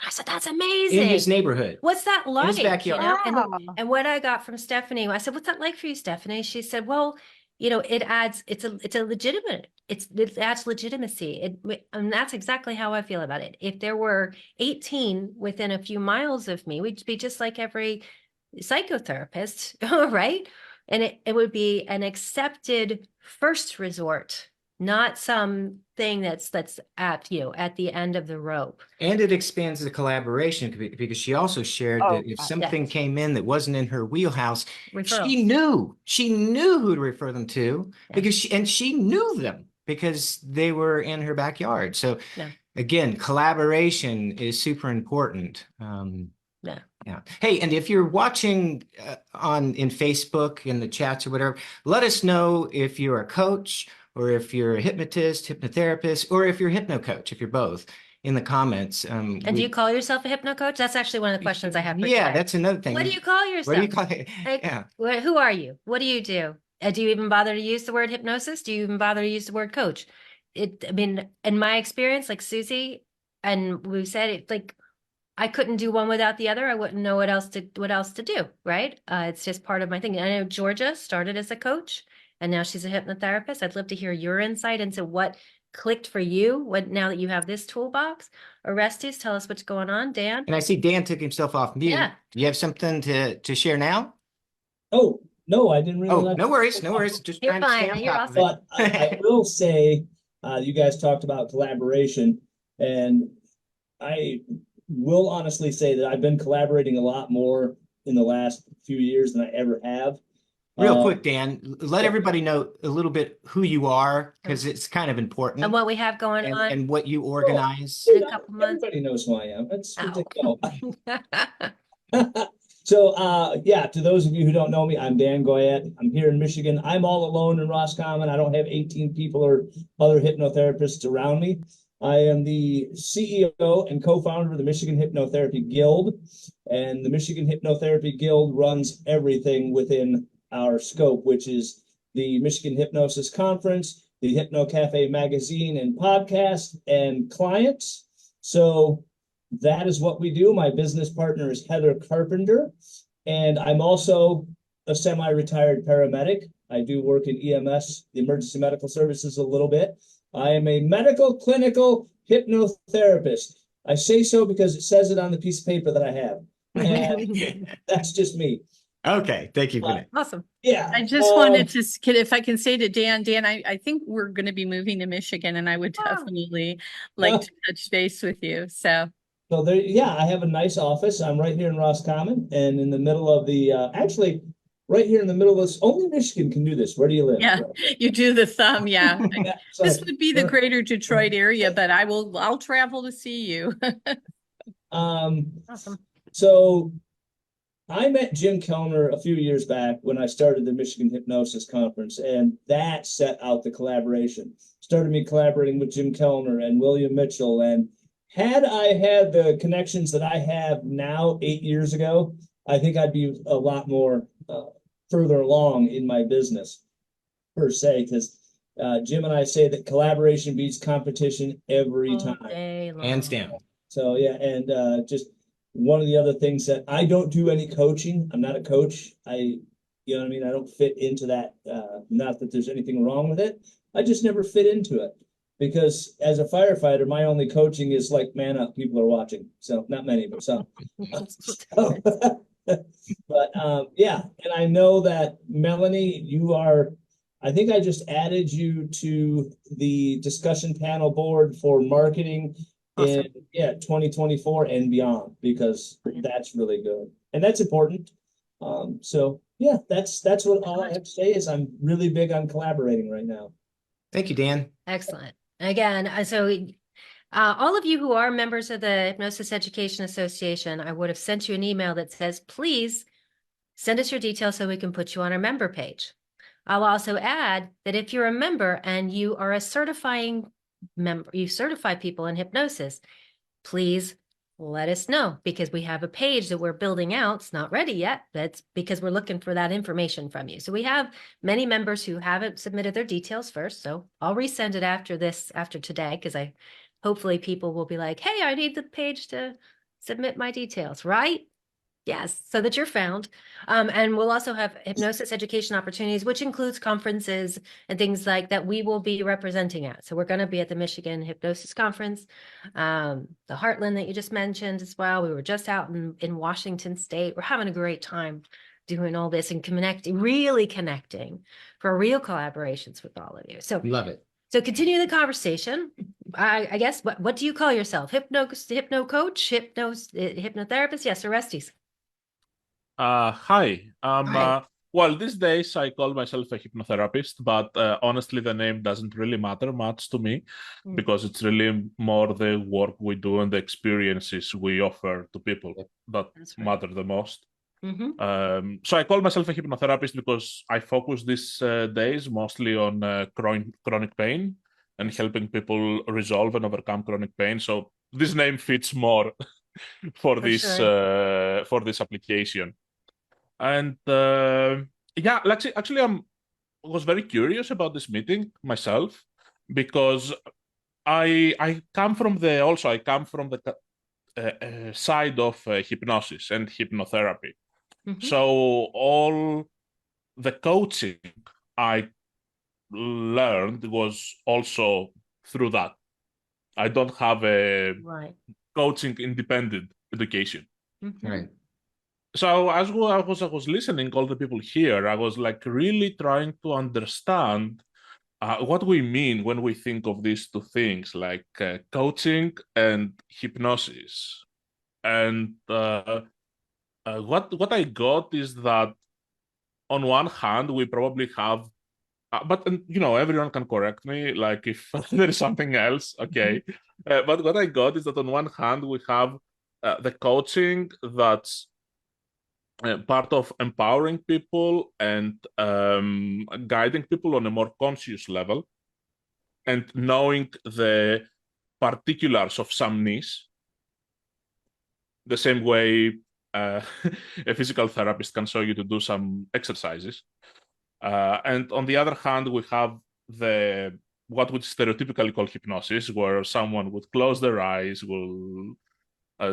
I said, that's amazing. In his neighborhood. What's that like? In his backyard. Wow. And what I got from Stephanie, I said, what's that like for you, Stephanie? She said, well, it adds, it adds legitimacy. And that's exactly how I feel about it. If there were 18 within a few miles of me, we'd be just like every psychotherapist, right? And it would be an accepted first resort, not something that's at the end of the rope. And it expands the collaboration, because she also shared that if something came in that wasn't in her wheelhouse, Referrals. she knew who to refer them to, because she knew them because they were in her backyard. So again, collaboration is super important. Yeah. Hey, and if you're watching in Facebook, in the chats or whatever, let us know if you're a coach or if you're a hypnotist, hypnotherapist, or if you're a hypno coach, if you're both, in the comments. And do you call yourself a hypno coach? That's actually one of the questions I have for Yeah, today. that's another thing. What do you call yourself? What do you call it? Like, Yeah. who are you? What do you do? Do you even bother to use the word hypnosis? Do you even bother to use the word coach? I mean, in my experience, like Susie, and we've said it, like I couldn't do one without the other. I wouldn't know what else to do, right? It's just part of my thing. I know Georgia started as a coach, and now she's a hypnotherapist. I'd love to hear your insight into what clicked for you now that you have this toolbox. Orestes, tell us what's going on. Dan? And I see Dan took himself off mute. Yeah. Do you have something to share now? Oh, no, I didn't realize. No worries, no worries. Just You're trying to fine. stay on You're top of But it. I will say, you guys talked about collaboration, and I will honestly say that I've been collaborating a lot more in the last few years than I ever have. Real quick, Dan, let everybody know a little bit who you are, because it's kind of important, And what we have going on and what you organize. in a couple months. Everybody knows who I am. That's Ow. So, yeah, to those of you who don't know me, I'm Dan Goyette. I'm here in Michigan. I'm all alone in Roscommon. I don't have 18 people or other hypnotherapists around me. I am the CEO and co-founder of the Michigan Hypnotherapy Guild, and the Michigan Hypnotherapy Guild runs everything within our scope, which is the Michigan Hypnosis Conference, the Hypno Cafe magazine and podcast, and clients. So that is what we do. My business partner is Heather Carpenter, and I'm also a semi-retired paramedic. I do work in EMS, the emergency medical services, a little bit. I am a medical clinical hypnotherapist. I say so because it says it on the piece of paper that I have. And that's just me. Okay, thank you for that. Awesome. Yeah. I just wanted to, if I can say to Dan, I think we're going to be moving to Michigan, and I would definitely like to touch base with you. So there, yeah, I have a nice office. I'm right here in Roscommon, and in the middle of the, actually, right here in the middle of this. Only Michigan can do this. Where do you live? yeah, you do the thumb. Yeah. Yeah, This would be the greater Detroit area, but I'll travel to see you. Awesome. So I met Jim Kellner a few years back when I started the Michigan Hypnosis Conference, and that set out the collaboration. Started me collaborating with Jim Kellner and William Mitchell. And had I had the connections that I have now 8 years ago, I think I'd be a lot more further along in my business, per se, because Jim and I say that collaboration beats competition every All time. day long. Hands down. So yeah, and just one of the other things that I don't do any coaching. I'm not a coach. You know what I mean? I don't fit into that. Not that there's anything wrong with it. I just never fit into it because as a firefighter, my only coaching is like, man up, people are watching. So not many, but some. But yeah, and I know that Melanie, you are, I think I just added you to the discussion panel board for marketing in 2024 and beyond, because that's really good and that's important. So yeah, that's what all I have to say is I'm really big on collaborating right now. Thank you, Dan. Excellent. Again, so all of you who are members of the Hypnosis Education Association, I would have sent you an email that says, please send us your details so we can put you on our member page. I'll also add that if you're a member and you are a certifying member, you certify people in hypnosis, please let us know, because we have a page that we're building out. It's not ready yet. That's because we're looking for that information from you. So we have many members who haven't submitted their details first. So I'll resend it after today, because hopefully people will be like, hey, I need the page to submit my details, right? Yes, so that you're found. And we'll also have hypnosis education opportunities, which includes conferences and things like that we will be representing at. So we're going to be at the Michigan Hypnosis Conference, the Heartland that you just mentioned as well. We were just out in Washington State. We're having a great time doing all this and really connecting for real collaborations with all of you. So Love it. So continue the conversation. I guess, what do you call yourself? Hypno coach, hypnotherapist? Yes, Orestes. Hi. Hi. Well, these days I call myself a hypnotherapist, but honestly, the name doesn't really matter much to me because it's really more the work we do and the experiences we offer to people that matter the most. Mm-hmm. So I call myself a hypnotherapist because I focus these days mostly on chronic pain and helping people resolve and overcome chronic pain. So this name fits more for For this sure. for this application. And yeah, actually, was very curious about this meeting myself because I come from the side of hypnosis and hypnotherapy. Mm-hmm. So all the coaching I learned was also through that. I don't have a Right. coaching independent education. Mm-hmm. Right. So as I was listening, all the people here, I was like really trying to understand what we mean when we think of these two things, like coaching and hypnosis. And what I got is that on one hand, we probably have, but everyone can correct me, like if there is something else, okay. But what I got is that on one hand, we have the coaching that's part of empowering people and guiding people on a more conscious level and knowing the particulars of some niche, the same way a physical therapist can show you to do some exercises. And on the other hand, we have the what would stereotypically call hypnosis, where someone would close their eyes, will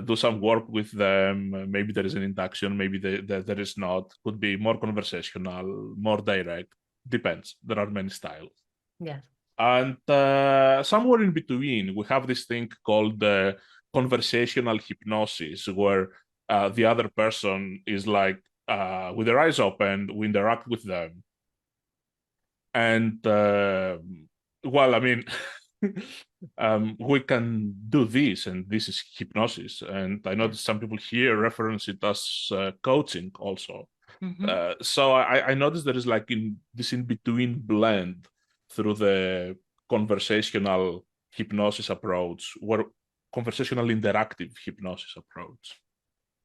do some work with them. Maybe there is an induction, maybe there is not. Could be more conversational, more direct. Depends. There are many styles. Yes. And somewhere in between, we have this thing called conversational hypnosis, where the other person is like, with their eyes open, we interact with them. And well, I mean, we can do this, and this is hypnosis. And I noticed some people here reference it as coaching also. Mm-hmm. So I noticed there is like this in-between blend through the conversational hypnosis approach, or conversational interactive hypnosis approach.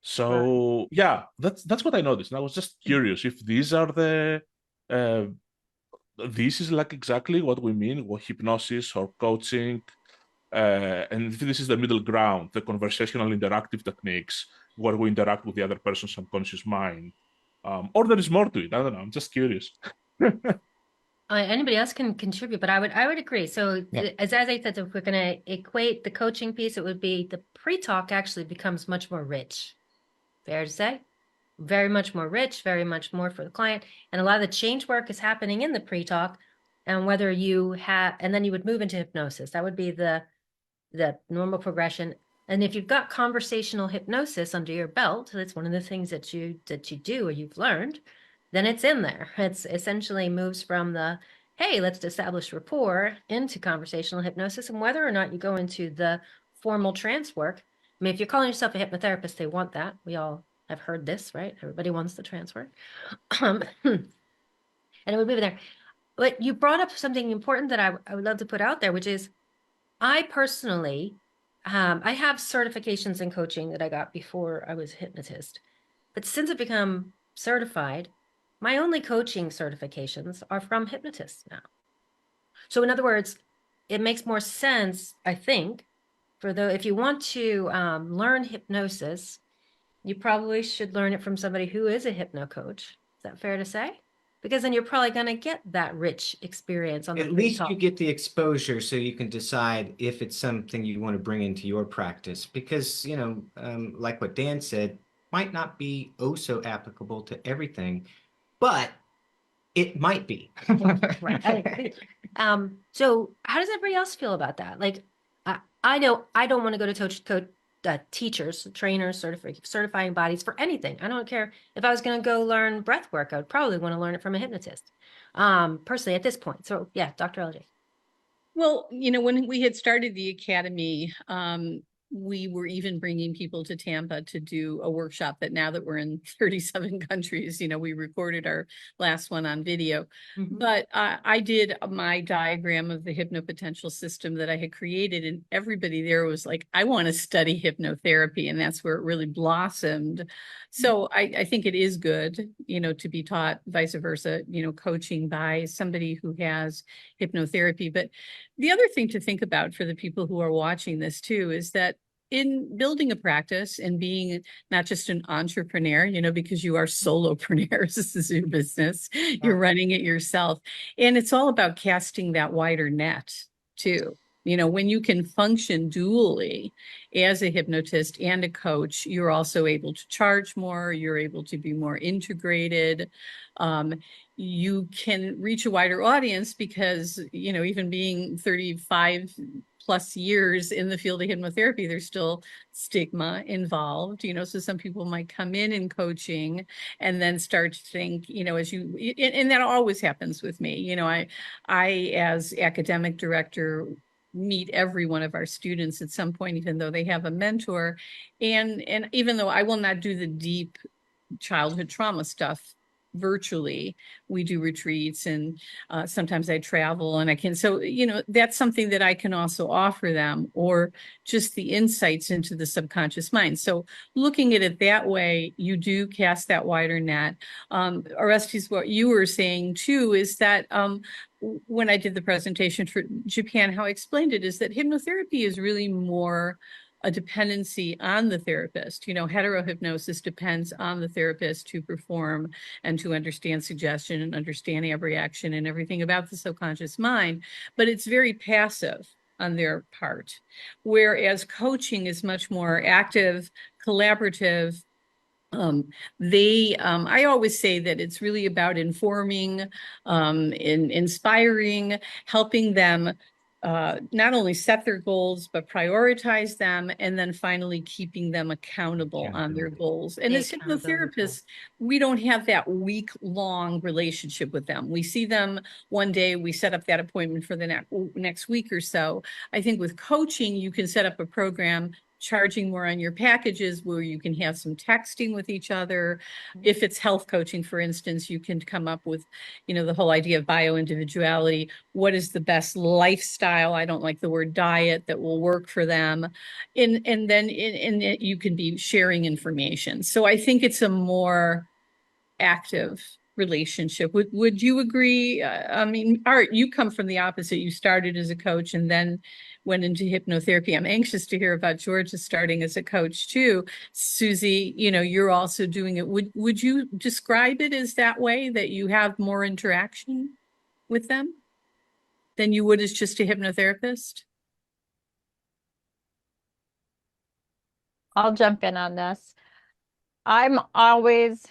So yeah, that's what I noticed. And I was just curious if these are this is like exactly what we mean, what hypnosis or coaching, and this is the middle ground, the conversational interactive techniques where we interact with the other person's subconscious mind. Or there is more to it. I don't know. I'm just curious. Anybody else can contribute, but I would agree. So Yeah. as I said, if we're going to equate the coaching piece, it would be the pre-talk actually becomes much more rich. Fair to say? Very much more rich, very much more for the client. And a lot of the change work is happening in the pre-talk. And whether you have, and then you would move into hypnosis. That would be the normal progression. And if you've got conversational hypnosis under your belt, that's one of the things that you do or you've learned, then it's in there. It's essentially moves from the, hey, let's establish rapport into conversational hypnosis. And whether or not you go into the formal trance work, I mean, if you're calling yourself a hypnotherapist, they want that. We all have heard this, right? Everybody wants the trance work. And it would move there. But you brought up something important that I would love to put out there, which is I personally, I have certifications in coaching that I got before I was a hypnotist. But since I've become certified, my only coaching certifications are from hypnotists now. So in other words, it makes more sense, I think, if you want to learn hypnosis, you probably should learn it from somebody who is a hypno coach. Is that fair to say? Because then you're probably going to get that rich experience on the At least pre-talk. you get the exposure so you can decide if it's something you want to bring into your practice. Because, like what Dan said, might not be oh so applicable to everything, but it might be. Right. I agree. So how does everybody else feel about that? Like, I know I don't want to go to teachers, trainers, certifying bodies for anything. I don't care if I was going to go learn breath work. I would probably want to learn it from a hypnotist, personally at this point. So yeah, Dr. LJ. Well, when we had started the academy, we were even bringing people to Tampa to do a workshop that now that we're in 37 countries, we recorded our last one on video. But I did my diagram of the hypnopotential system that I had created, and everybody there was like, I want to study hypnotherapy. And that's where it really blossomed. So I think it is good, to be taught vice versa, coaching by somebody who has hypnotherapy. But the other thing to think about for the people who are watching this too is that in building a practice and being not just an entrepreneur, because you are solopreneurs, this is your business, you're running it yourself. And it's all about casting that wider net too. When you can function dually as a hypnotist and a coach, you're also able to charge more, you're able to be more integrated. You can reach a wider audience because, even being 35 plus years in the field of hypnotherapy, there's still stigma involved, so some people might come in coaching and then start to think, and that always happens with me. I as academic director meet every one of our students at some point, even though they have a mentor. And even though I will not do the deep childhood trauma stuff virtually, we do retreats, and sometimes I travel and I can, so that's something that I can also offer them, or just the insights into the subconscious mind. So looking at it that way, you do cast that wider net. Orestes, what you were saying too is that when I did the presentation for Japan, how I explained it is that hypnotherapy is really more a dependency on the therapist. Heterohypnosis depends on the therapist to perform and to understand suggestion and understand abreaction and everything about the subconscious mind, but it's very passive on their part. Whereas coaching is much more active, collaborative. I always say that it's really about informing, inspiring, helping them not only set their goals, but prioritize them, and then finally keeping them accountable on their goals. And as hypnotherapists, we don't have that week-long relationship with them. We see them one day, we set up that appointment for the next week or so. I think with coaching, you can set up a program charging more on your packages where you can have some texting with each other. If it's health coaching, for instance, you can come up with, the whole idea of bio-individuality. What is the best lifestyle? I don't like the word diet that will work for them. And then you can be sharing information. So I think it's a more active relationship. Would you agree? Art, you come from the opposite. You started as a coach and then went into hypnotherapy. I'm anxious to hear about Georgia starting as a coach too. Susie, you're also doing it. Would you describe it as that way, that you have more interaction with them than you would as just a hypnotherapist? I'll jump in on this. I'm always,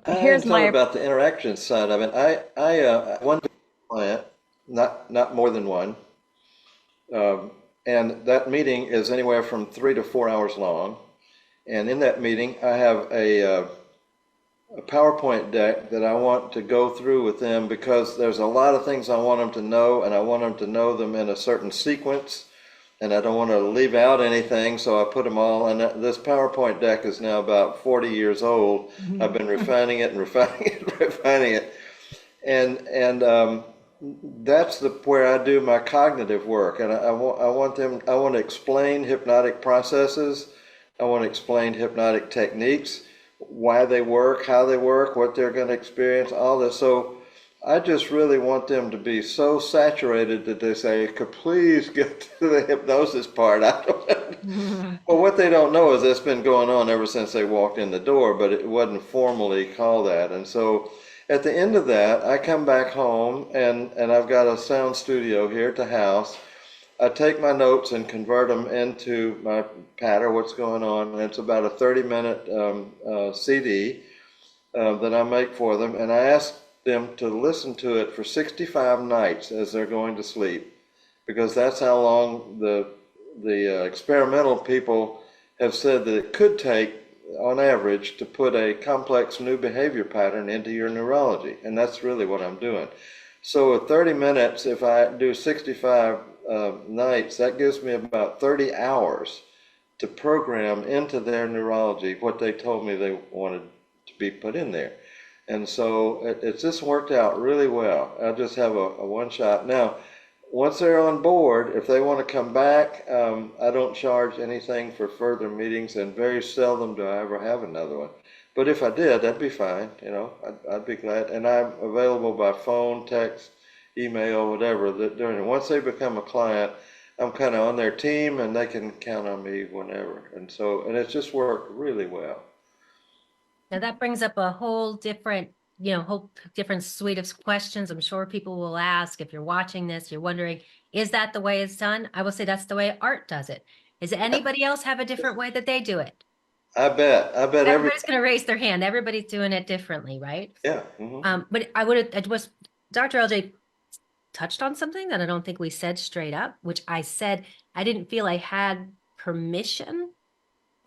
here's I my about the interaction side of it. I one client, not more than one. And that meeting is anywhere from 3 to 4 hours long. And in that meeting, I have a PowerPoint deck that I want to go through with them, because there's a lot of things I want them to know, and I want them to know them in a certain sequence, and I don't want to leave out anything, so I put them all. And this PowerPoint deck is now about 40 years old. I've been refining it and refining it and refining it. And that's where I do my cognitive work, and I want to explain hypnotic processes. I want to explain hypnotic techniques, why they work, how they work, what they're going to experience, all this. So I just really want them to be so saturated that they say, "Could please get to the hypnosis part." Well, what they don't know is that's been going on ever since they walked in the door, but it wasn't formally called that. And so at the end of that, I come back home, and I've got a sound studio here at the house. I take my notes and convert them into my patter, what's going on. And it's about a 30-minute CD that I make for them. And I ask them to listen to it for 65 nights as they're going to sleep, because that's how long the experimental people have said that it could take, on average, to put a complex new behavior pattern into your neurology. And that's really what I'm doing. So at 30 minutes, if I do 65 nights, that gives me about 30 hours to program into their neurology what they told me they wanted to be put in there. And so it's just worked out really well. I just have a one shot. Now, once they're on board, if they want to come back, I don't charge anything for further meetings, and very seldom do I ever have another one. But if I did, that'd be fine. You know, I'd be glad. And I'm available by phone, text, email, whatever. Once they become a client, I'm kind of on their team, and they can count on me whenever. And it's just worked really well. Now that brings up a whole different, whole different suite of questions. I'm sure people will ask, if you're watching this, you're wondering, is that the way it's done? I will say that's the way Art does it. Does anybody else have a different way that they do it? I bet Everybody's going to raise their hand. Everybody's doing it differently, right? Yeah. But Dr. LJ touched on something that I don't think we said straight up, which I said I didn't feel I had permission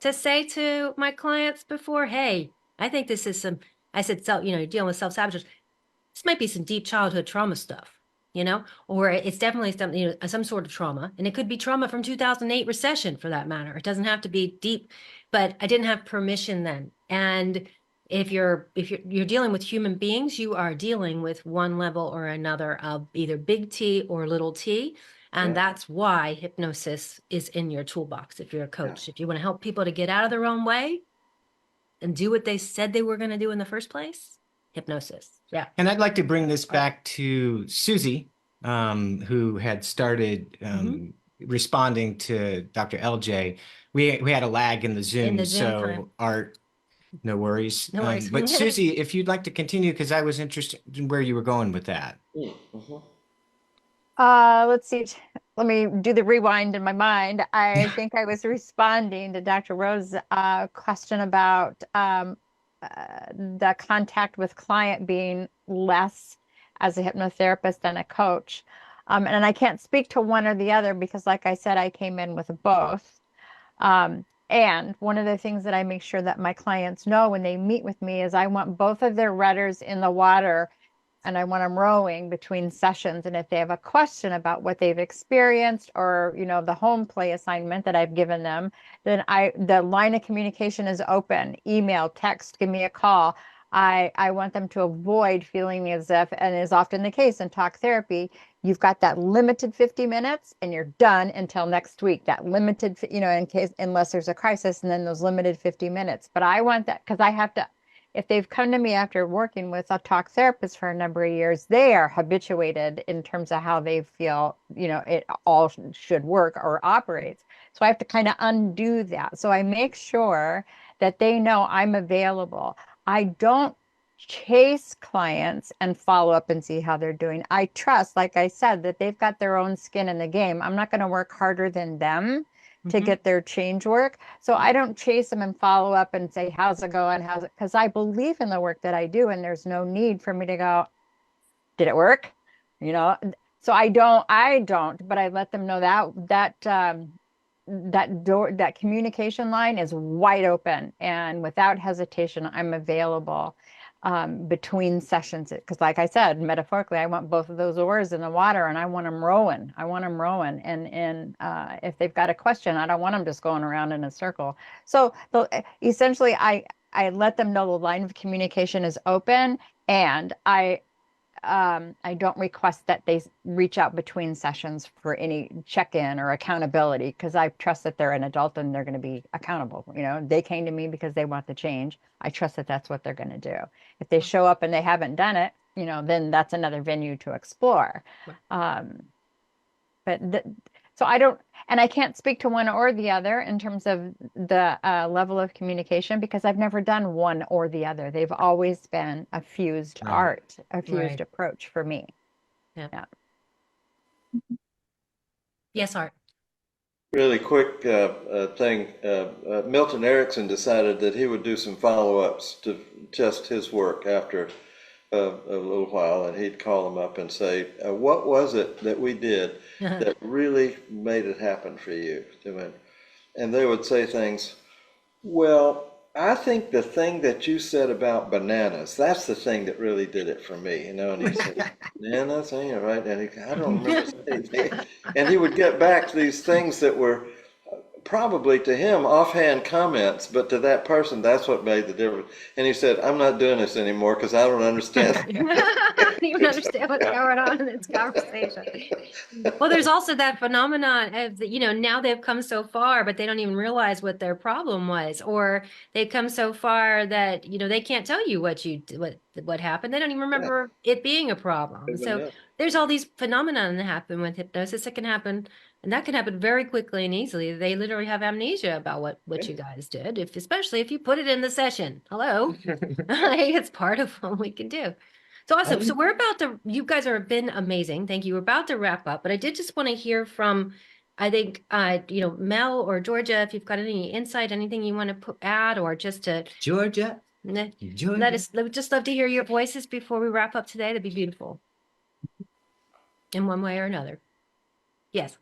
to say to my clients before, hey, I think this is I said, you're dealing with self-sabotage. This might be some deep childhood trauma stuff, or it's definitely something, some sort of trauma. And it could be trauma from 2008 recession for that matter. It doesn't have to be deep, but I didn't have permission then. And if you're dealing with human beings, you are dealing with one level or another of either big T or little t. And that's why hypnosis is in your toolbox. If you're a coach, if you want to help people to get out of their own way and do what they said they were going to do in the first place, hypnosis. Yeah. And I'd like to bring this back to Susie, who had started responding to Dr. LJ. We had a lag in the Zoom, so time. Art, no worries. No worries. But Susie, if you'd like to continue, because I was interested in where you were going with that. Let's see. Let me do the rewind in my mind. I think I was responding to Dr. Rose's question about the contact with client being less as a hypnotherapist than a coach. And I can't speak to one or the other because, like I said, I came in with both. And one of the things that I make sure that my clients know when they meet with me is I want both of their rudders in the water, and I want them rowing between sessions. And if they have a question about what they've experienced or, the home play assignment that I've given them, then the line of communication is open. Email, text, give me a call. I want them to avoid feeling as if, and is often the case in talk therapy, you've got that limited 50 minutes and you're done until next week. That limited, unless there's a crisis, and then those limited 50 minutes. But I want that because I have to. If they've come to me after working with a talk therapist for a number of years, they are habituated in terms of how they feel, it all should work or operates. So I have to kind of undo that. So I make sure that they know I'm available. I don't chase clients and follow up and see how they're doing. I trust, like I said, that they've got their own skin in the game. I'm not going to work harder than them to get their change work. So I don't chase them and follow up and say, how's it going? Because I believe in the work that I do, and there's no need for me to go, did it work? So I don't, but I let them know that door, that communication line is wide open, and without hesitation, I'm available between sessions. Because like I said, metaphorically, I want both of those oars in the water, and I want them rowing. And if they've got a question, I don't want them just going around in a circle. So essentially, I let them know the line of communication is open, and I don't request that they reach out between sessions for any check-in or accountability, because I trust that they're an adult and they're going to be accountable. They came to me because they want the change. I trust that that's what they're going to do. If they show up and they haven't done it, then that's another venue to explore. So I don't, and I can't speak to one or the other in terms of the level of communication, because I've never done one or the other. They've always been a fused art, a fused approach for me. Yeah. Yes, Art. Really quick thing. Milton Erickson decided that he would do some follow-ups to test his work after a little while, and he'd call them up and say, what was it that we did that really made it happen for you? And they would say things, well, I think the thing that you said about bananas, that's the thing that really did it for me, and he said, bananas, right? And I don't remember saying anything. And he would get back to these things that were probably to him offhand comments, but to that person, that's what made the difference. And he said, I'm not doing this anymore because I don't understand. I don't even understand what's going on in this conversation. Well, there's also that phenomenon of now they've come so far, but they don't even realize what their problem was, or they've come so far that they can't tell you what happened. They don't even remember it being a problem. So there's all these phenomena that happen with hypnosis. It can happen, and that can happen very quickly and easily. They literally have amnesia about what you guys did, especially if you put it in the session. Hello, it's part of what we can do. So awesome. So you guys have been amazing. Thank you. We're about to wrap up, but I did just want to hear from, I think, Mel or Georgia, if you've got any insight, anything you want to add, or just to Georgia. let we'd just love to hear your voices before we wrap up today. That'd be beautiful. In one way or another. Yes.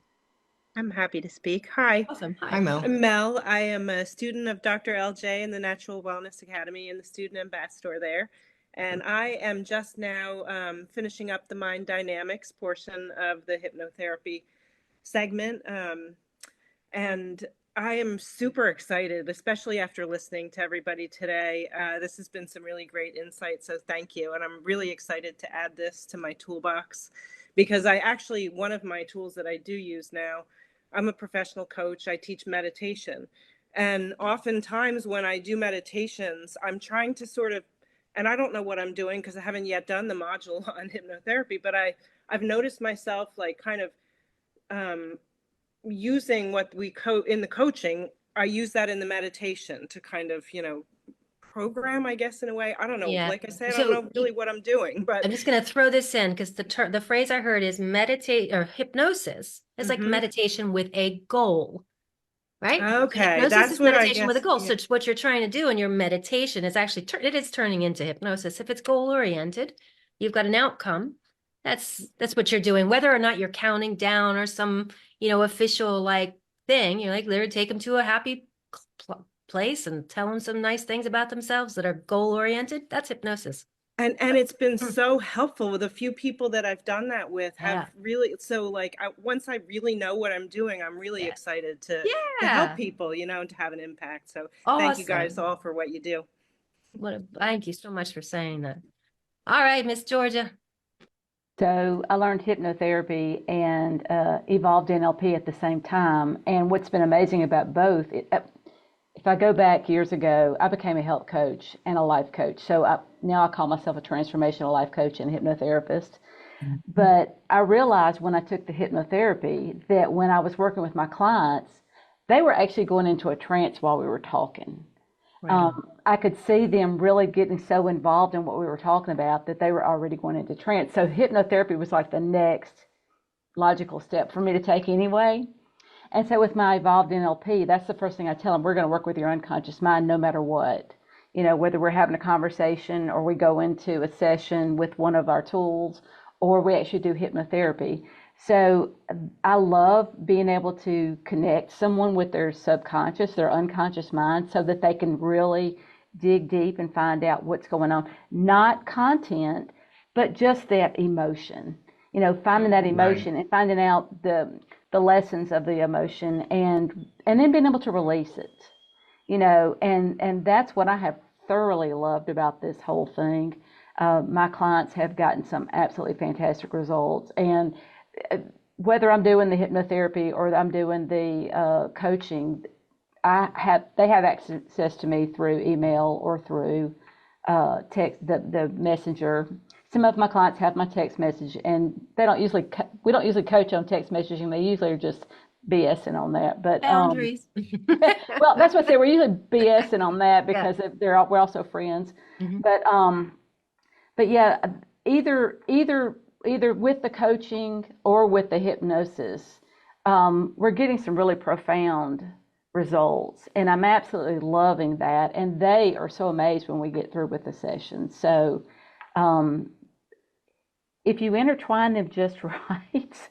I'm happy to speak. Hi. Awesome. Hi, Mel. I'm Mel. I am a student of Dr. LJ in the Natural Wellness Academy and the student ambassador there. And I am just now finishing up the mind dynamics portion of the hypnotherapy segment. And I am super excited, especially after listening to everybody today. This has been some really great insight, so thank you. And I'm really excited to add this to my toolbox, because one of my tools that I do use now, I'm a professional coach. I teach meditation. And oftentimes when I do meditations, I'm trying to and I don't know what I'm doing because I haven't yet done the module on hypnotherapy, but I've noticed myself kind of using what we in the coaching. I use that in the meditation to kind of, program, I guess, in a way. I don't know. Yeah. Like I said, I don't know really what I'm doing, but I'm just going to throw this in because the phrase I heard is meditate, or hypnosis is like meditation with a goal. Right? Okay, Hypnosis that's is what I meditation with a guess, goal. yeah. So it's what you're trying to do in your meditation is actually it is turning into hypnosis. If it's goal oriented, you've got an outcome. That's what you're doing. Whether or not you're counting down or some official thing, you're literally take them to a happy place and tell them some nice things about themselves that are goal oriented. That's hypnosis. And it's been so helpful with a few people that I've done that with have really, so once I really know what I'm doing, I'm really excited to help people, and to have an impact. So thank you guys all for what you do. Thank you so much for saying that. All right, Miss Georgia. So I learned hypnotherapy and evolved NLP at the same time. And what's been amazing about both, if I go back years ago, I became a health coach and a life coach. So now I call myself a transformational life coach and hypnotherapist. Mm-hmm. But I realized when I took the hypnotherapy that when I was working with my clients, they were actually going into a trance while we were talking. Right. I could see them really getting so involved in what we were talking about that they were already going into trance. So hypnotherapy was like the next logical step for me to take anyway. And so with my evolved NLP, that's the first thing I tell them. We're going to work with your unconscious mind no matter what. Whether we're having a conversation or we go into a session with one of our tools or we actually do hypnotherapy. So I love being able to connect someone with their subconscious, their unconscious mind, so that they can really dig deep and find out what's going on. Not content, but just that emotion. Finding that emotion and finding out the lessons of the emotion and then being able to release it. And that's what I have thoroughly loved about this whole thing. My clients have gotten some absolutely fantastic results. And whether I'm doing the hypnotherapy or I'm doing the coaching, they have access to me through email or through text, the messenger. Some of my clients have my text message, and we don't usually coach on text messaging. They usually are just BSing on that. But boundaries. Well, that's what I say. We're usually BSing on that because we're also friends. Mm-hmm. But yeah, either with the coaching or with the hypnosis, we're getting some really profound results, and I'm absolutely loving that. And they are so amazed when we get through with the session. So if you intertwine them just right,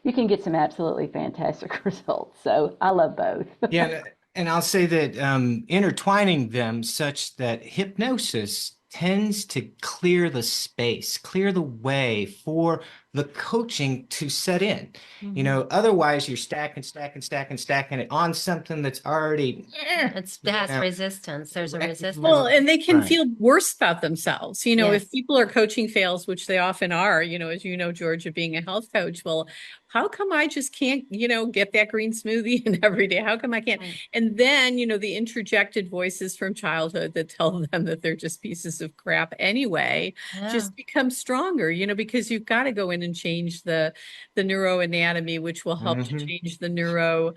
you can get some absolutely fantastic results. So I love both. Yeah, and I'll say that intertwining them such that hypnosis tends to clear the space, clear the way for the coaching to set in. Mm-hmm. You know, otherwise you're stacking it on something that's already It has resistance. There's a resistance. Well, and they can Right. feel worse about themselves. You know, Yes. if people are coaching fails, which they often are, you know, as you know, Georgia, being a health coach, well, how come I just can't, you know, get that green smoothie in every day? How come I can't? Right. And then, you know, the interjected voices from childhood that tell them that they're just pieces of crap anyway, Yeah. just become stronger, you know, because you've got to go in and change the neuroanatomy, which will help to change the neuro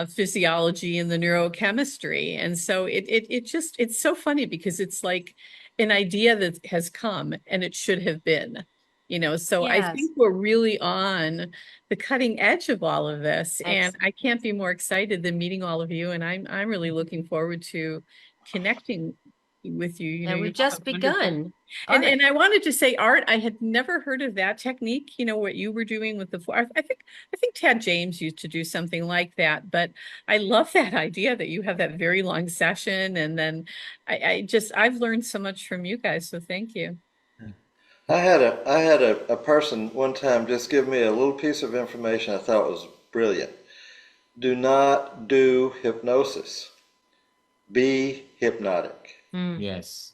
physiology and the neurochemistry. And so it's so funny because it's like an idea that has come and it should have been, you know. So I Yes. think we're really on the cutting edge of all of this. And Excellent. I can't be more excited than meeting all of you. And I'm really looking forward to connecting with you. You know, And you we've have just a wonderful- begun. And I wanted to say, Art, I had never heard of that technique, you know, what you were doing with the I think Tad James used to do something like that, but I love that idea that you have that very long session. And then I've learned so much from you guys. So thank you. I had a person one time just give me a little piece of information I thought was brilliant. Do not do hypnosis. Be hypnotic. Yes.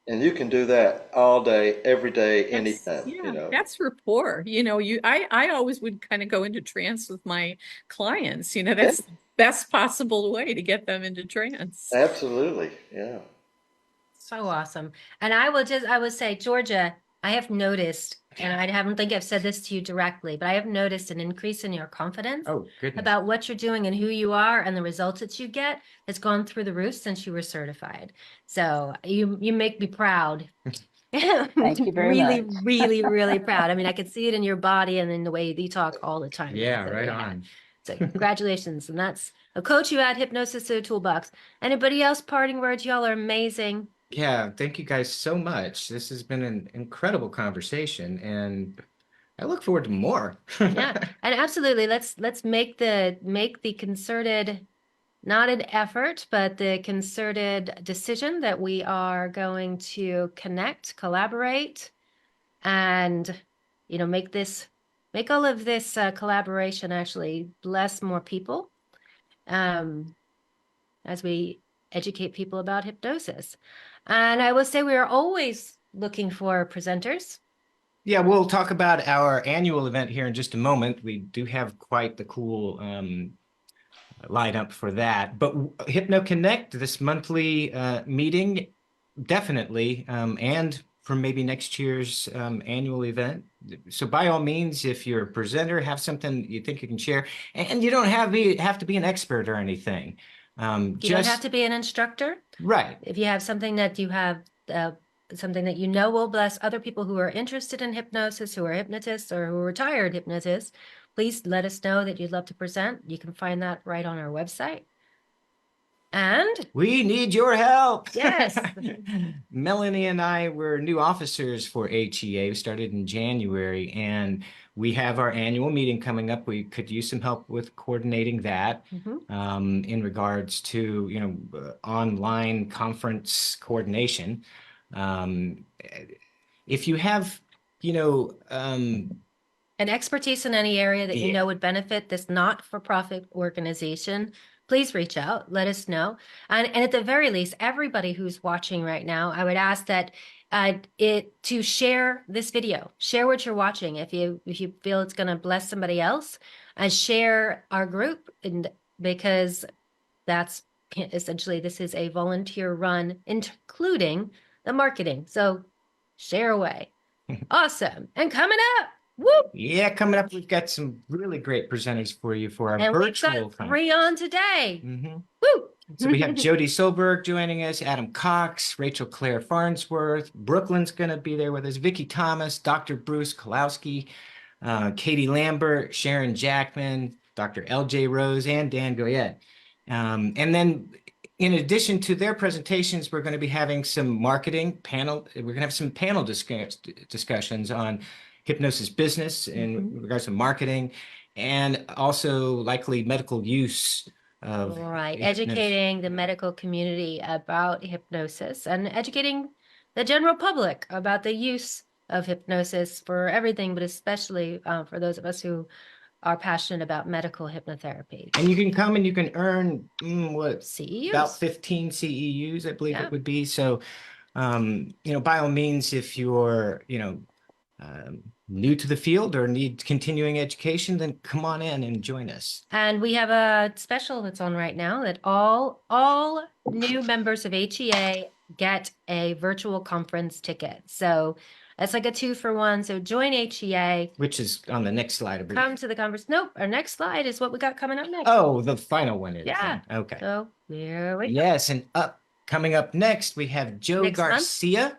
And you can do that all day, every day, That's, anytime, yeah, you know. that's rapport. You know, I always would kind of go into trance with my clients. You know, that's the best possible way to get them into trance. Absolutely, yeah. So awesome. And I would say, Georgia, I have noticed, and I haven't think I've said this to you directly, but I have noticed an increase in your confidence Oh, goodness. about what you're doing and who you are and the results that you get has gone through the roof since you were certified. So you make me proud. Thank you very Really, much. really, really proud. I mean, I can see it in your body and in the way you talk all the time. Yeah, So, right yeah. on. So congratulations. And that's a coach you at Hypnosis Toolbox. Anybody else parting words? Y'all are amazing. Yeah, thank you guys so much. This has been an incredible conversation, and I look forward to more. Yeah, and absolutely. Let's make the concerted, not an effort, but the concerted decision that we are going to connect, collaborate, and make all of this collaboration actually bless more people as we educate people about hypnosis. And I will say we are always looking for presenters. Yeah, we'll talk about our annual event here in just a moment. We do have quite the cool lineup for that. But Hypno Connect, this monthly meeting, definitely, and for maybe next year's annual event. So by all means, if you're a presenter, have something you think you can share, and you don't have to be an expert or anything. You don't have to be an instructor. Right. If you have something that you have, something that you know will bless other people who are interested in hypnosis, who are hypnotists or who are retired hypnotists, please let us know that you'd love to present. You can find that right on our website. And we need your help. Yes. Melanie and I were new officers for HEA. We started in January, and we have our annual meeting coming up. We could use some help with coordinating that in regards to, online conference coordination. If you have, an expertise in any area that you know would benefit this not-for-profit organization, please reach out, let us know. And at the very least, everybody who's watching right now, I would ask that to share this video, share what you're watching. If you feel it's going to bless somebody else, and share our group, and because that's essentially, this is a volunteer run, including the marketing. So share away. Awesome. And coming up, whoop. Yeah, coming up, we've got some really great presenters for you for our And virtual we've got 3 on today. Woo! So we have Jody Solberg joining us, Adam Cox, Rachel Claire Farnsworth, Brooklyn's going to be there with us, Vicki Thomas, Dr. Bruce Kolowski, Katie Lambert, Sharon Jackman, Dr. L.J. Rose, and Dan Goyette. And then in addition to their presentations, we're going to be having some marketing panel. We're going to have some panel discussions on hypnosis business in regards to marketing, and also likely medical use of Right, hypnosis. educating the medical community about hypnosis and educating the general public about the use of hypnosis for everything, but especially for those of us who are passionate about medical hypnotherapy. And you can come and you can earn what, C.E.U.s. about 15 CEUs, I believe Yeah. it would be. So, by all means, if you're, new to the field or need continuing education, then come on in and join us. And we have a special that's on right now that all new members of HEA get a virtual conference ticket. So it's like a 2-for-1. So join HEA. Which is on the next slide. Come to the conference. Nope. Our next slide is what we got coming up next. Oh, the final one is. Yeah. Okay. So here we go. Yes, and coming up next, we have Joe Next month? Garcia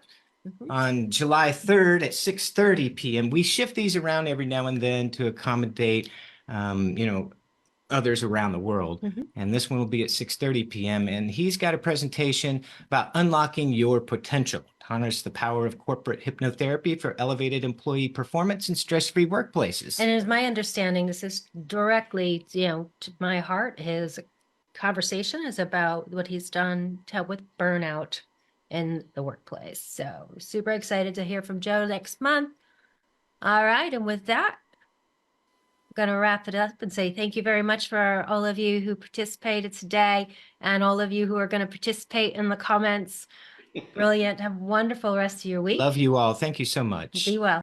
on July 3rd at 6:30 p.m. We shift these around every now and then to accommodate, others around the world. And this one will be at 6:30 p.m. And he's got a presentation about unlocking your potential to harness the power of corporate hypnotherapy for elevated employee performance and stress-free workplaces. And as my understanding, this is directly, to my heart. His conversation is about what he's done to help with burnout in the workplace. So super excited to hear from Joe next month. All right. And with that, I'm going to wrap it up and say thank you very much for all of you who participated today and all of you who are going to participate in the comments. Brilliant. Have a wonderful rest of your week. Love you all. Thank you so much. Be well.